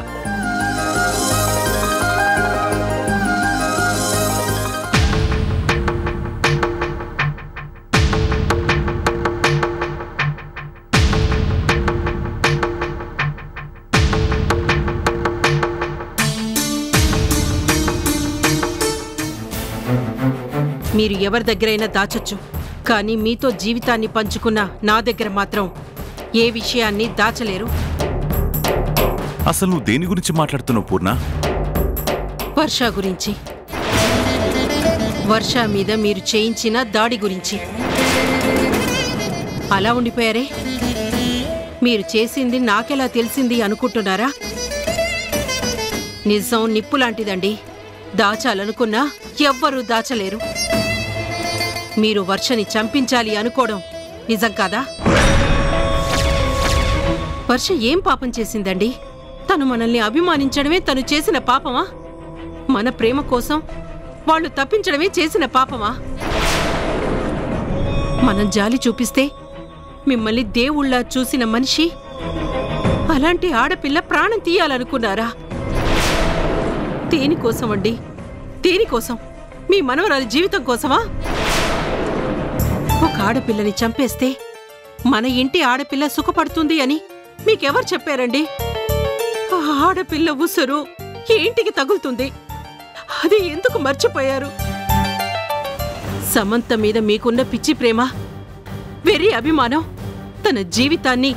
మీరు ఎవరి దగ్గరైనా దాచొచ్చు, కానీ మీతో జీవితాన్ని పంచుకున్న నా దగ్గర మాత్రం ఏ విషయాన్ని దాచలేరు. అసలు నువ్వు దేని గురించి మాట్లాడుతున్నావు పూర్ణ? వర్ష గురించి. వర్ష మీద మీరు చేయించిన దాడి గురించి. అలా ఉండిపోయారే? మీరు చేసింది నాకెలా తెలిసింది అనుకుంటున్నారా? నిజం నిప్పులాంటిదండి. దాచాలనుకున్నా ఎవ్వరూ దాచలేరు. మీరు వర్షని చంపించాలి అనుకోవడం నిజం కాదా? వర్ష ఏం పాపం చేసిందండి? తను మనల్ని అభిమానించడమే తను చేసిన పాపమా? మన ప్రేమ కోసం వాళ్ళు తప్పించడమే చేసిన పాపమా? మనం జాలి చూపిస్తే మిమ్మల్ని దేవుళ్ళ చూసిన మనిషి అలాంటి ఆడపిల్ల ప్రాణం తీయాలనుకున్నారా? దేనికోసం అండి? దేనికోసం? మీ మనవరాలి జీవితం కోసమా? ఒక ఆడపిల్లని చంపేస్తే మన ఇంటి ఆడపిల్ల సుఖపడుతుంది అని మీకెవరు చెప్పారండి? ఆడపిల్ల ఉసురు ఈ ఇంటికి తగులుతుంది. అది ఎందుకు మర్చిపోయారు? సమంత మీద మీకున్న పిచ్చి ప్రేమ, వెర్రి అభిమానం తన జీవితాన్ని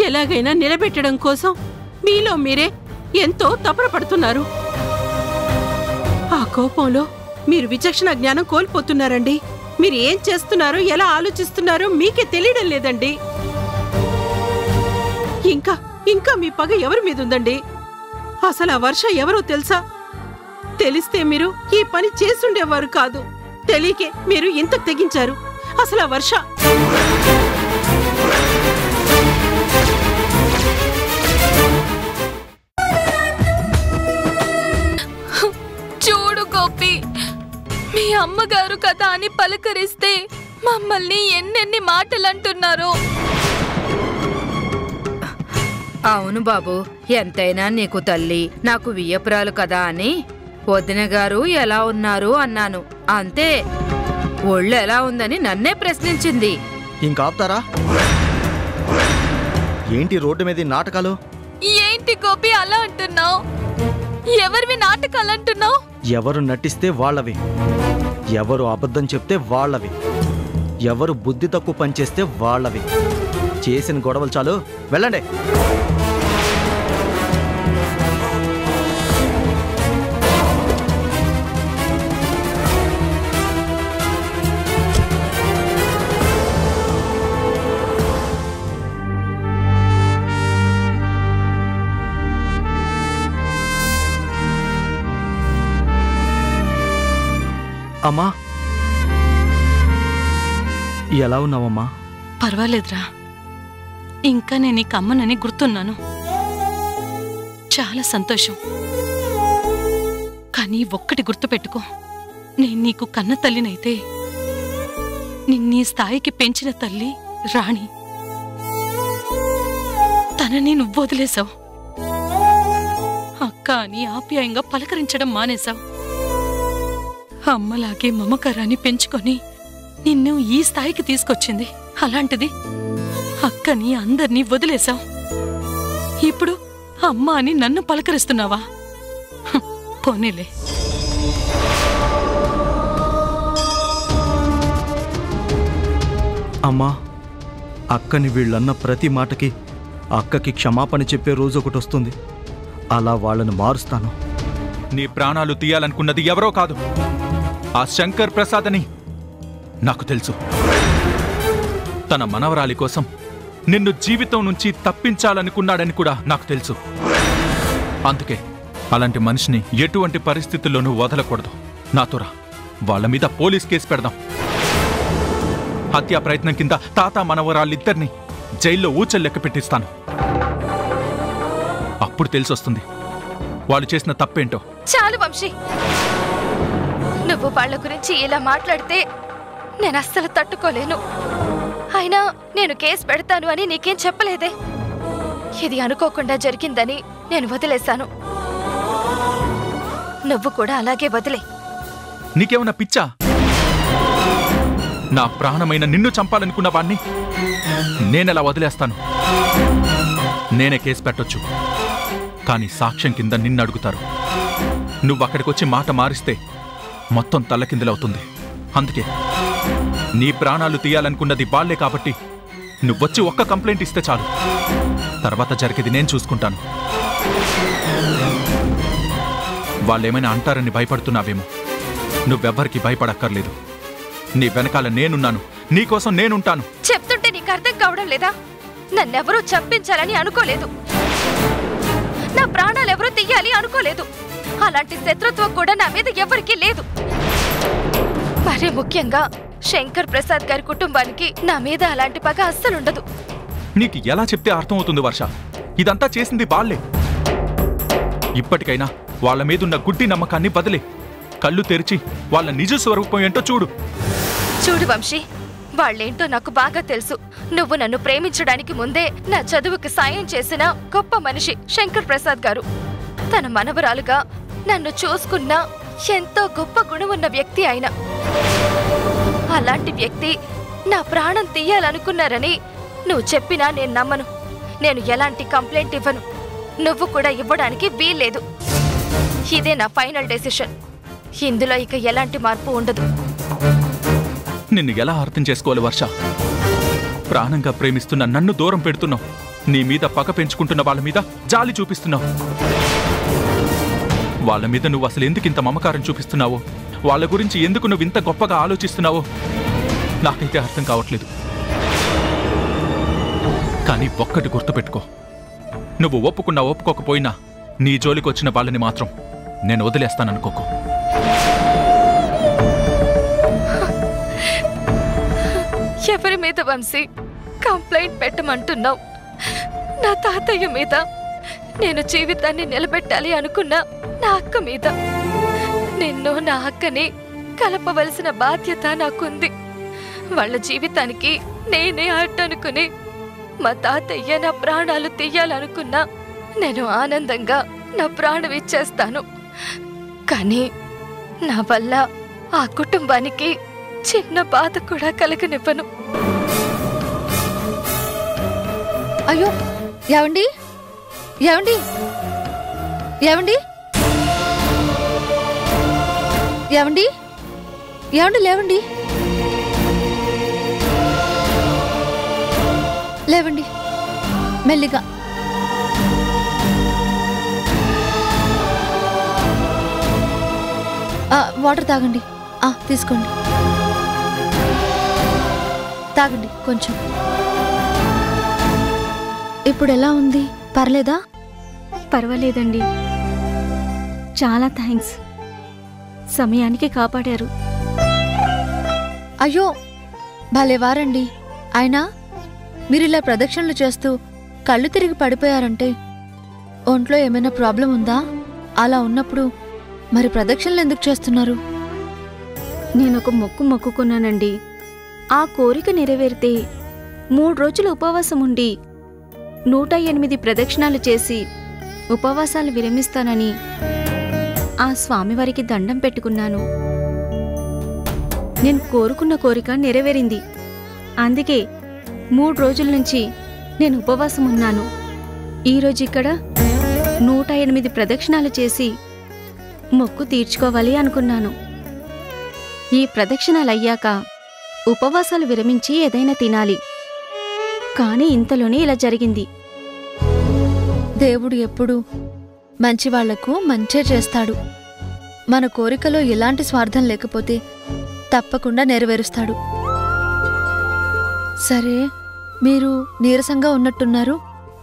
ఎలాగైనా నిలబెట్టడం కోసం మీలో మీరే ఎంతో తపన పడుతున్నారు. ఆ కోపంలో మీరు విచక్షణ జ్ఞానం కోల్పోతున్నారండి. మీరు ఏం చేస్తున్నారో, ఎలా ఆలోచిస్తున్నారో మీకే తెలియడం లేదండి. ఇంకా మీ పగ ఎవరి మీద ఉందండి? అసలు ఆ వర్ష ఎవరో తెలుసా? తెలిస్తే మీరు ఈ పని చేసుండేవారు కాదు. తెలియకే మీరు ఇంతకు తెగించారు. అసలు ఆ వర్ష చూడు గోపి, మీ అమ్మగారు కదా అని పలకరిస్తే మమ్మల్ని ఎన్నెన్ని మాటలంటున్నారో. అవును బాబు, ఎంతైనా నీకు తల్లి, నాకు వియ్యపురాలు కదా అని వదిన గారు ఎలా ఉన్నారు అన్నాను అంతే. ఒళ్ళు ఎలా ఉందని నన్నే ప్రశ్నించింది. ఇంకాపుతారా? ఏంటి రోడ్డు మీద నాటకాలు? ఏంటి గోపి అలా అంటున్నావు? ఎవరివి నాటకాలు అంటున్నావు? ఎవరు నటిస్తే వాళ్ళవి, ఎవరు అబద్ధం చెప్తే వాళ్ళవి, ఎవరు బుద్ధి తక్కువ పనిచేస్తే వాళ్ళవి. చేసిన గొడవలు చాలు, వెళ్ళండి. అమ్మా, ఎలా ఉన్నావమ్మా? పర్వాలేదురా, ఇంకా నేను నీకు అమ్మనని గుర్తున్నాను. చాలా సంతోషం. కానీ ఒక్కటి గుర్తుపెట్టుకో, నేను నీకు కన్న తల్లినైతే నిన్నీ స్థాయికి పెంచిన తల్లి రాణి. తనని నువ్వు వదిలేశావు. అక్క అని ఆప్యాయంగా పలకరించడం మానేశావు. అమ్మలాగే మమకారాన్ని పెంచుకొని నిన్ను ఈ స్థాయికి తీసుకొచ్చింది. అలాంటిది అక్కని అందర్నీ వదిలేశావు. ఇప్పుడు అమ్మ అని నన్ను పలకరిస్తున్నావా? పోనీలే. అమ్మా, అక్కని వీళ్ళన్న ప్రతి మాటకి అక్కకి క్షమాపణ చెప్పే రోజు ఒకటి వస్తుంది. అలా వాళ్ళని మారుస్తాను. నీ ప్రాణాలు తీయాలనుకున్నది ఎవరో కాదు, ఆ శంకర్ ప్రసాద్ అని నాకు తెలుసు. తన మనవరాలి కోసం నిన్ను జీవితం నుంచి తప్పించాలనుకున్నాడని కూడా నాకు తెలుసు. అందుకే అలాంటి మనిషిని ఎటువంటి పరిస్థితుల్లోనూ వదలకూడదు. నాతో రా, వాళ్ళ మీద పోలీస్ కేసు పెడదాం. హత్యా ప్రయత్నం కింద తాత మనవరాళ్ళిద్దరినీ జైల్లో ఊచలు లెక్క పెట్టిస్తాను. అప్పుడు తెలిసొస్తుంది వాళ్ళు చేసిన తప్పేంటో. చాలు వంశీ, నువ్వు వాళ్ళ గురించి ఇలా మాట్లాడితే నేను అస్సలు తట్టుకోలేను. అయినా నేను కేసు పెడతాను అని నీకేం చెప్పలేదే. ఇది అనుకోకుండా జరిగిందని నేను వదిలేశాను. నువ్వు కూడా అలాగే వదిలే. నీకేమన్నా పిచ్చా? నా ప్రాణమైన నిన్ను చంపాలనుకున్న వాణ్ణి నేనెలా వదిలేస్తాను? నేనే కేసు పెట్టొచ్చు, కానీ సాక్ష్యం కింద నిన్ను అడుగుతారు. నువ్వు అక్కడికొచ్చి మాట మారిస్తే మొత్తం తల్లకిందులవుతుంది. అందుకే నీ ప్రాణాలు తీయాలనుకున్నది వాళ్లే కాబట్టి నువ్వొచ్చి ఒక్క కంప్లైంట్ ఇస్తే చాలు. తర్వాత జరిగేది నేను చూసుకుంటాను. వాళ్ళేమైనా అంటారని భయపడుతున్నావేమో. నువ్వెవ్వరికి భయపడక్కర్లేదు. నీ వెనకాల నేనున్నాను. నీకోసం నేనుంటాను. చెప్తుంటే నీకు అర్థం కావడం లేదా? నన్నెవరూ చంపించాలని అనుకోలేదు. నా ప్రాణాలెవరూ తీయాలి అనుకోలేదు. అలాంటి శత్రుత్వం కూడా నా మీద ఎవరికీ లేదు. మరీ ముఖ్యంగా శంకర్ ప్రసాద్ గారి కుటుంబానికి నా మీద అలాంటి పగ అస్సలుండదు. నీకు ఎలా చెప్తే అర్థమవుతుంది వర్ష? ఇదంతా చేసింది వాళ్ళే. ఇప్పటికైనా వాళ్ళ మీదున్న గుడ్డి నమ్మకాన్ని వదిలే. కళ్ళు తెరిచి వాళ్ళ నిజ స్వరూపం ఏంటో చూడు. చూడు వంశీ, వాళ్ళేంటో నాకు బాగా తెలుసు. నువ్వు నన్ను ప్రేమించడానికి ముందే నా చదువుకి సాయం చేసిన గొప్ప మనిషి శంకర్ ప్రసాద్ గారు. తన మనవరాలుగా నన్ను చూసుకున్న ఎంతో గొప్ప గుణమున్న వ్యక్తి ఆయన. అలాంటి వ్యక్తి నా ప్రాణం తీయాలనుకున్నారని నువ్వు చెప్పినా నేను నమ్మను. నేను ఎలాంటి కంప్లైంట్ ఇవ్వను. నువ్వు కూడా ఇవ్వడానికి వీల్లేదు. ఇదే నా ఫైనల్ డెసిషన్. ఇందులో ఇక ఎలాంటి మార్పు ఉండదు. నిన్ను ఎలా అర్థం చేసుకోవాలి వర్ష? ప్రాణంగా ప్రేమిస్తున్న నన్ను దూరం పెడుతున్నావు. నీ మీద పగ పెంచుకుంటున్న వాళ్ళ మీద జాలి చూపిస్తున్నావు. వాళ్ళ మీద నువ్వు అసలు ఎందుకు ఇంత మమకారం చూపిస్తున్నావో, వాళ్ళ గురించి ఎందుకు నువ్వు ఇంత గొప్పగా ఆలోచిస్తున్నావో నాకైతే అర్థం కావట్లేదు. కానీ ఒక్కటి గుర్తుపెట్టుకో, నువ్వు ఒప్పుకున్నా ఒప్పుకోకపోయినా నీ జోలికొచ్చిన వాళ్ళని మాత్రం నేను వదిలేస్తాననుకోకు. ఎవరి మీద వంశీ కంప్లైంట్ పెట్టమంటున్నావు? నా తాతయ్య మీద, నేను జీవితాన్ని నిలబెట్టాలి అనుకున్న నా అక్క మీద. నిన్ను నా అక్కని కలపవలసిన బాధ్యత నాకుంది. వాళ్ళ జీవితానికి నేనే అడ్డనుకుని మా తాతయ్య నా ప్రాణాలు తీయాలనుకున్నా నేను ఆనందంగా నా ప్రాణం ఇచ్చేస్తాను. కానీ నా వల్ల ఆ కుటుంబానికి చిన్న బాధ కూడా కలగనివ్వను. అయ్యో, ఏవండి ఏవండి ఏవండి ఏవండి ఏవండి లేవండి లేవండి మెల్లిగా. వాటర్ తాగండి. తీసుకోండి, తాగండి కొంచెం. ఇప్పుడు ఎలా ఉంది? పర్లేదా? పర్వాలేదండి. చాలా థ్యాంక్స్. సమయానికి కాపాడారు. అయ్యో భలేవారండి. అయినా మీరిలా ప్రదక్షిణలు చేస్తూ కళ్ళు తిరిగి పడిపోయారంటే ఒంట్లో ఏమైనా ప్రాబ్లం ఉందా? అలా ఉన్నప్పుడు మరి ప్రదక్షిణలు ఎందుకు చేస్తున్నారు? నేనొక మొక్కు మొక్కుకున్నానండి. ఆ కోరిక నెరవేరితే 3 రోజులు ఉపవాసం ఉండి 108 ప్రదక్షిణాలు చేసి ఉపవాసాలు విరమిస్తానని ఆ స్వామివారికి దండం పెట్టుకున్నాను. నేను కోరుకున్న కోరిక నెరవేరింది. అందుకే 3 రోజుల నుంచి నేను ఉపవాసం ఉన్నాను. ఈరోజు ఇక్కడ 108 ప్రదక్షిణాలు చేసి మొక్కు తీర్చుకోవాలి అనుకున్నాను. ఈ ప్రదక్షిణాలు అయ్యాక ఉపవాసాలు విరమించి ఏదైనా తినాలి. కానీ ఇంతలోనే ఇలా జరిగింది. దేవుడు ఎప్పుడూ మంచివాళ్లకు మంచే చేస్తాడు. మన కోరికలో ఎలాంటి స్వార్థం లేకపోతే తప్పకుండా నెరవేరుస్తాడు. సరే, మీరు నీరసంగా ఉన్నట్టున్నారు.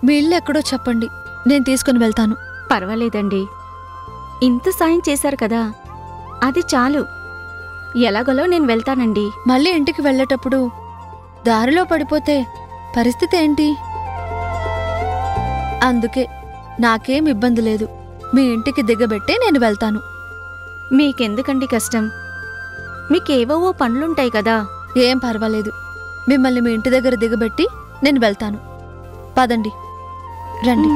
మీ ఇల్లు ఎక్కడో చెప్పండి, నేను తీసుకుని వెళ్తాను. పర్వాలేదండి, ఇంత సాయం చేశారు కదా, అది చాలు. ఎలాగోలో నేను వెళ్తానండి. మళ్ళీ ఇంటికి వెళ్ళేటప్పుడు దారిలో పడిపోతే పరిస్థితి ఏంటి? అందుకే నాకేం ఇబ్బంది లేదు. మీ ఇంటికి దిగబెట్టే నేను వెళ్తాను. మీకెందుకండి కష్టం? మీకేవో పనులుంటాయి కదా. ఏం పర్వాలేదు, మిమ్మల్ని మీ ఇంటి దగ్గర దిగబెట్టి నేను వెళ్తాను. పదండి, రండి.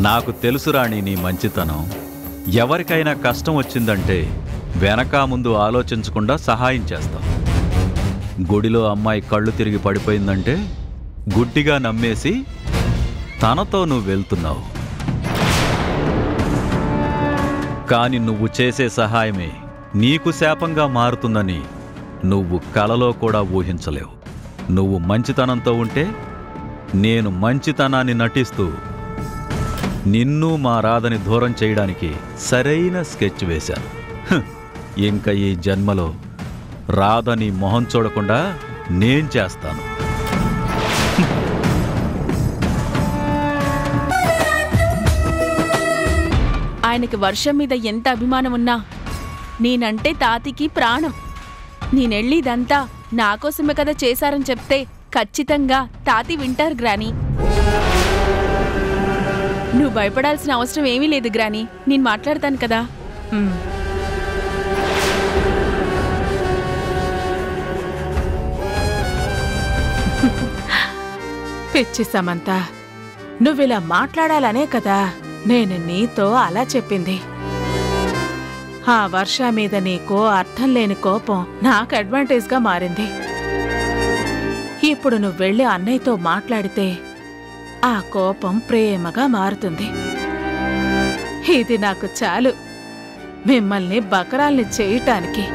నాకు తెలుసు రాణి నీ మంచితనం. ఎవరికైనా కష్టం వచ్చిందంటే వెనక ముందు ఆలోచించకుండా సహాయం చేస్తావు. గుడిలో అమ్మాయి కళ్ళు తిరిగి పడిపోయిందంటే గుడ్డిగా నమ్మేసి తనతో నువ్వు వెళ్తున్నావు. కాని నువ్వు చేసే సహాయమే నీకు శాపంగా మారుతుందని నువ్వు కలలో కూడా ఊహించలేవు. నువ్వు మంచితనంతో ఉంటే నేను మంచితనాన్ని నటిస్తూ నిన్ను మా రాధని దూరం చేయడానికి సరైన స్కెచ్ వేశాను. ఇంకా ఈ జన్మలో రాధని మొహం చూడకుండా నేను చేస్తాను. ఆయనకి వర్షం మీద ఎంత అభిమానం ఉన్నా నేనంటే తాతికి ప్రాణం. నేనెళ్ళిదంతా నాకోసమే కదా చేశారని చెప్తే ఖచ్చితంగా తాతి వింటారు గ్రాని. నువ్వు భయపడాల్సిన అవసరం ఏమీ లేదు గ్రాని, నేను మాట్లాడతాను కదా. పిచ్చి సమంత, నువ్విలా మాట్లాడాలనే కదా నేను నీతో అలా చెప్పింది. ఆ వర్ష మీద నీకు అర్థం లేని కోపం నాకు అడ్వాంటేజ్గా మారింది. ఇప్పుడు నువ్వు వెళ్ళి అన్నయ్యతో మాట్లాడితే ఆ కోపం ప్రేమగా మారుతుంది. ఇది నాకు చాలు మిమ్మల్ని బకరాల్ని చేయటానికి.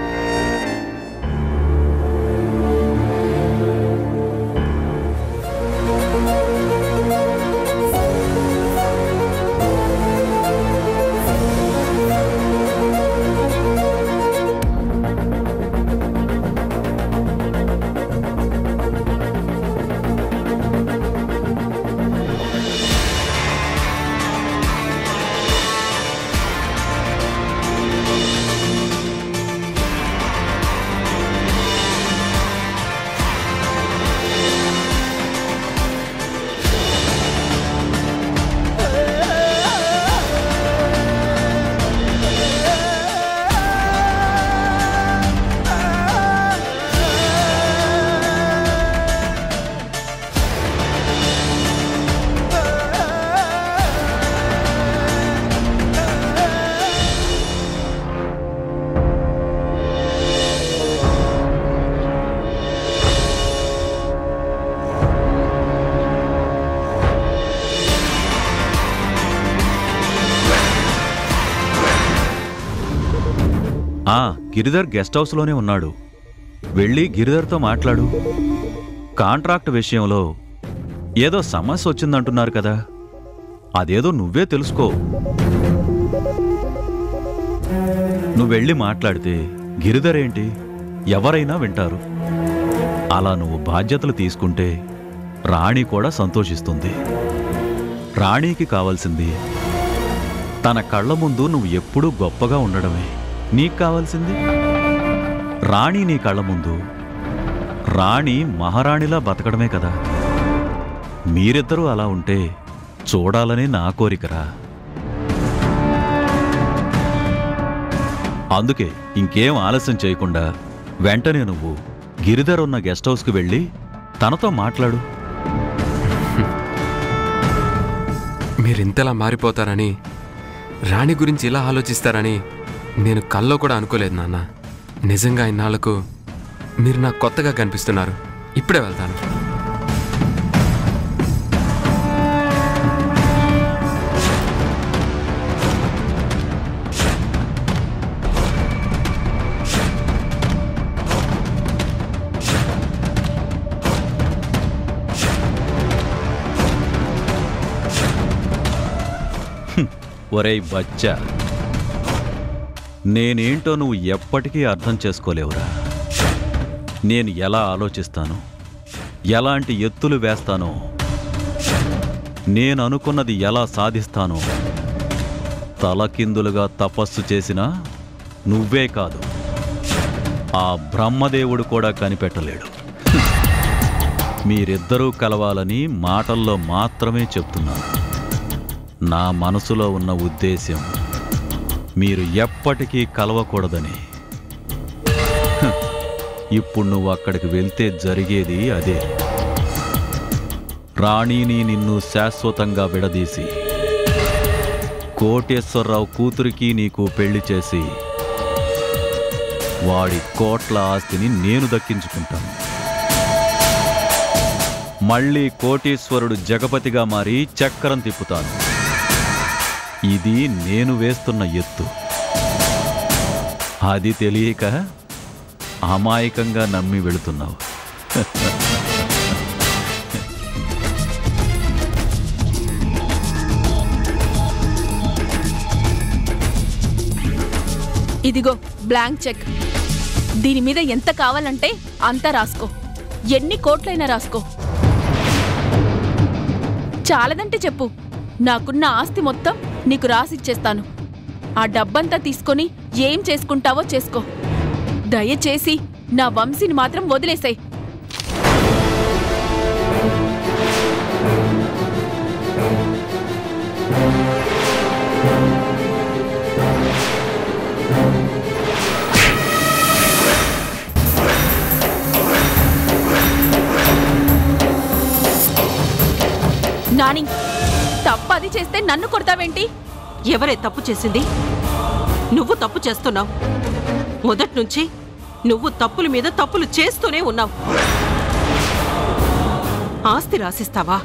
గిరిధర్ గెస్ట్ హౌస్లోనే ఉన్నాడు. వెళ్ళి గిరిధర్తో మాట్లాడు. కాంట్రాక్ట్ విషయంలో ఏదో సమస్య వచ్చిందంటున్నారు కదా, అదేదో నువ్వే తెలుసుకో. నువ్వు వెళ్ళి మాట్లాడితే గిరిధర్ ఏంటి ఎవరైనా వింటారు. అలా నువ్వు బాధ్యతలు తీసుకుంటే రాణి కూడా సంతోషిస్తుంది. రాణికి కావాల్సింది తన కళ్ళ ముందు నువ్వు ఎప్పుడూ గొప్పగా ఉండడమే. నీకు కావాల్సింది రాణి నీ కళ్ళ ముందు రాణి మహారాణిలా బతకడమే కదా. మీరిద్దరూ అలా ఉంటే చూడాలని నా కోరికరా. అందుకే ఇంకేం ఆలస్యం చేయకుండా వెంటనే నువ్వు గిరిధర్ ఉన్న గెస్ట్ హౌస్కి వెళ్ళి తనతో మాట్లాడు. మీరింతలా మారిపోతారని, రాణి గురించి ఇలా ఆలోచిస్తారని నేను కల్లో కూడా అనుకోలేదు నాన్న. నిజంగా ఇన్నాళ్లకు మీరు నాకు కొత్తగా కనిపిస్తున్నారు. ఇప్పుడే వెళ్తాను. ఒరేయ్ బచ్చా, నేనేంటో నువ్వు ఎప్పటికీ అర్థం చేసుకోలేవురా. నేను ఎలా ఆలోచిస్తానో, ఎలాంటి ఎత్తులు వేస్తానో, నేను అనుకున్నది ఎలా సాధిస్తానో తలకిందులుగా తపస్సు చేసినా నువ్వే కాదు, ఆ బ్రహ్మదేవుడు కూడా కనిపెట్టలేడు. మీరిద్దరూ కలవాలని మాటల్లో మాత్రమే చెప్తున్నాను. నా మనసులో ఉన్న ఉద్దేశ్యం మీరు ఎప్పటికీ కలవకూడదని. ఇప్పుడు నువ్వు అక్కడికి వెళ్తే జరిగేది అదే. రాణిని నిన్ను శాశ్వతంగా విడదీసి కోటేశ్వరరావు కూతురికి నీకు పెళ్లి చేసి వాడి కోట్ల ఆస్తిని నేను దక్కించుకుంటాను. మళ్ళీ కోటీశ్వరుడు జగపతిగా మారి చక్రం తిప్పుతాను. ఇది నేను వేస్తున్న ఎత్తు. అది తెలియక అమాయకంగా నమ్మి వెళుతున్నావు. ఇదిగో బ్లాంక్ చెక్. దీని మీద ఎంత కావాలంటే అంత రాసుకో. ఎన్ని కోట్లైనా రాసుకో. చాలదంటే చెప్పు, నాకున్న ఆస్తి మొత్తం నీకు రాసిచ్చేస్తాను. ఆ డబ్బంతా తీసుకొని ఏం చేసుకుంటావో చేసుకో. దయచేసి నా వంశీని మాత్రం వదిలేసాయి. నాని, తప్పది చేస్తే నన్ను కొడతావేంటి? ఎవరే తప్పు చేసింది? నువ్వు తప్పు చేస్తున్నావు. మొదట్నుంచి నువ్వు తప్పుల మీద తప్పులు చేస్తూనే ఉన్నావు. ఆస్తి రాసిస్తావా?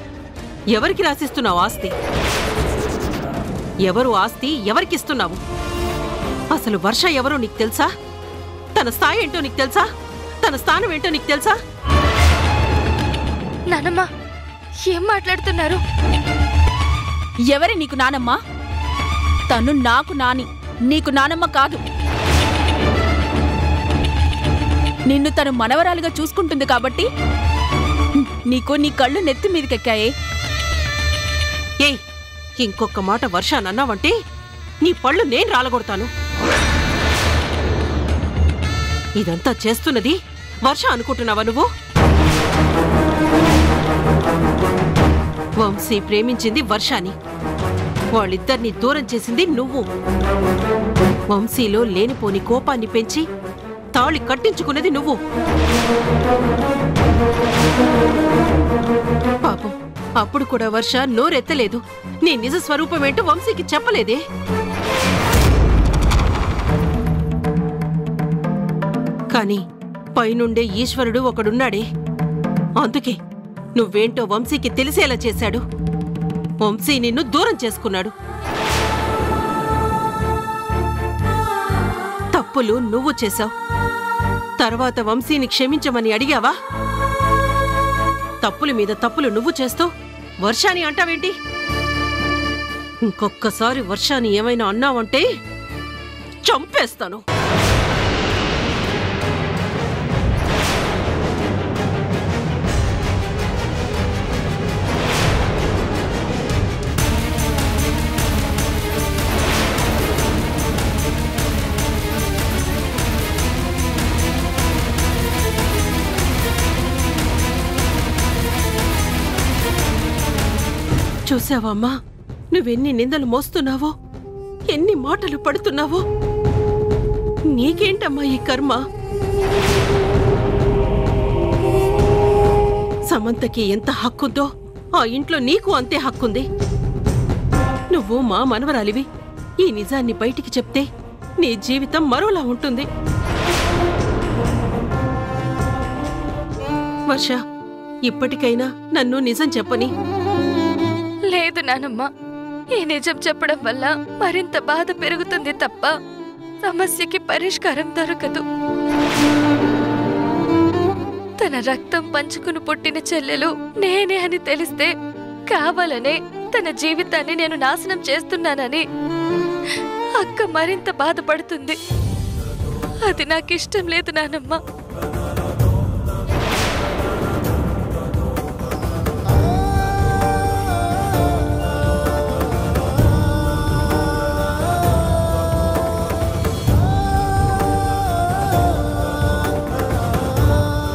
ఎవరికి రాసిస్తున్నావు ఆస్తి? ఎవరు ఆస్తి ఎవరికిస్తున్నావు? అసలు వర్ష ఎవరో నీకు తెలుసా? తన స్థాయి ఏంటో నీకు తెలుసా? తన స్థానం ఏంటో నీకు తెలుసా? నానమ్మ, ఏం మాట్లాడుతున్నారు? ఎవరి నీకు నానమ్మ? తను నాకు నాని, నీకు నానమ్మ కాదు. నిన్ను తను మనవరాలుగా చూసుకుంటుంది కాబట్టి నీకు నీ కళ్ళు నెత్తి మీదకెక్కాయే. ఏయ్, ఇంకొక మాట వర్షానన్నావంటే నీ పళ్ళు నేను రాలగొడతాను. ఇదంతా చేస్తున్నది వర్ష అనుకుంటున్నావా నువ్వు? వంశీ ప్రేమించింది వర్షాని. వాళ్ళిద్దరిని దూరం చేసింది నువ్వు. వంశీలో లేనిపోని కోపాన్ని పెంచి తాళి కట్టించుకున్నది నువ్వు. పాపం, అప్పుడు కూడా వర్ష నోరెత్తలేదు. నీ నిజ స్వరూపమేంటో వంశీకి చెప్పలేదే. కాని పైనుండే ఈశ్వరుడు ఒకడున్నాడే. అందుకే నువ్వేంటో వంశీకి తెలిసేలా చేశాడు. వంశీ నిన్ను దూరం చేసుకున్నాడు. తప్పులు నువ్వు చేశావు. తర్వాత వంశీని క్షమించమని అడిగావా? తప్పుల మీద తప్పులు నువ్వు చేస్తూ వర్షాని అంటావేంటి? ఇంకొక్కసారి వర్షాని ఏమైనా అన్నావంటే చంపేస్తాను. చూసావమ్మా, నువ్వెన్ని నిందలు మోస్తున్నావో, ఎన్ని మాటలు పడుతున్నావో. నీకేంటమ్మా ఈ కర్మ? సమంతకి ఎంత హక్కుందో ఆ ఇంట్లో నీకు అంతే హక్కుంది. నువ్వు మా మనవరాలివి. ఈ నిజాన్ని బయటికి చెప్తే నీ జీవితం మరోలా ఉంటుంది. వర్ష, ఇప్పటికైనా నన్ను నిజం చెప్పని. లేదు నానమ్మ, ఈ నిజం చెప్పడం వల్ల మరింత బాధ పెరుగుతుంది తప్ప సమస్యకి పరిష్కారం దొరకదు. తన రక్తం పంచుకుని పుట్టిన చెల్లెలు నేనే అని తెలిస్తే కావాలనే తన జీవితాన్ని నేను నాశనం చేస్తున్నానని అక్క మరింత బాధపడుతుంది. అది నాకిష్టం లేదు నానమ్మ.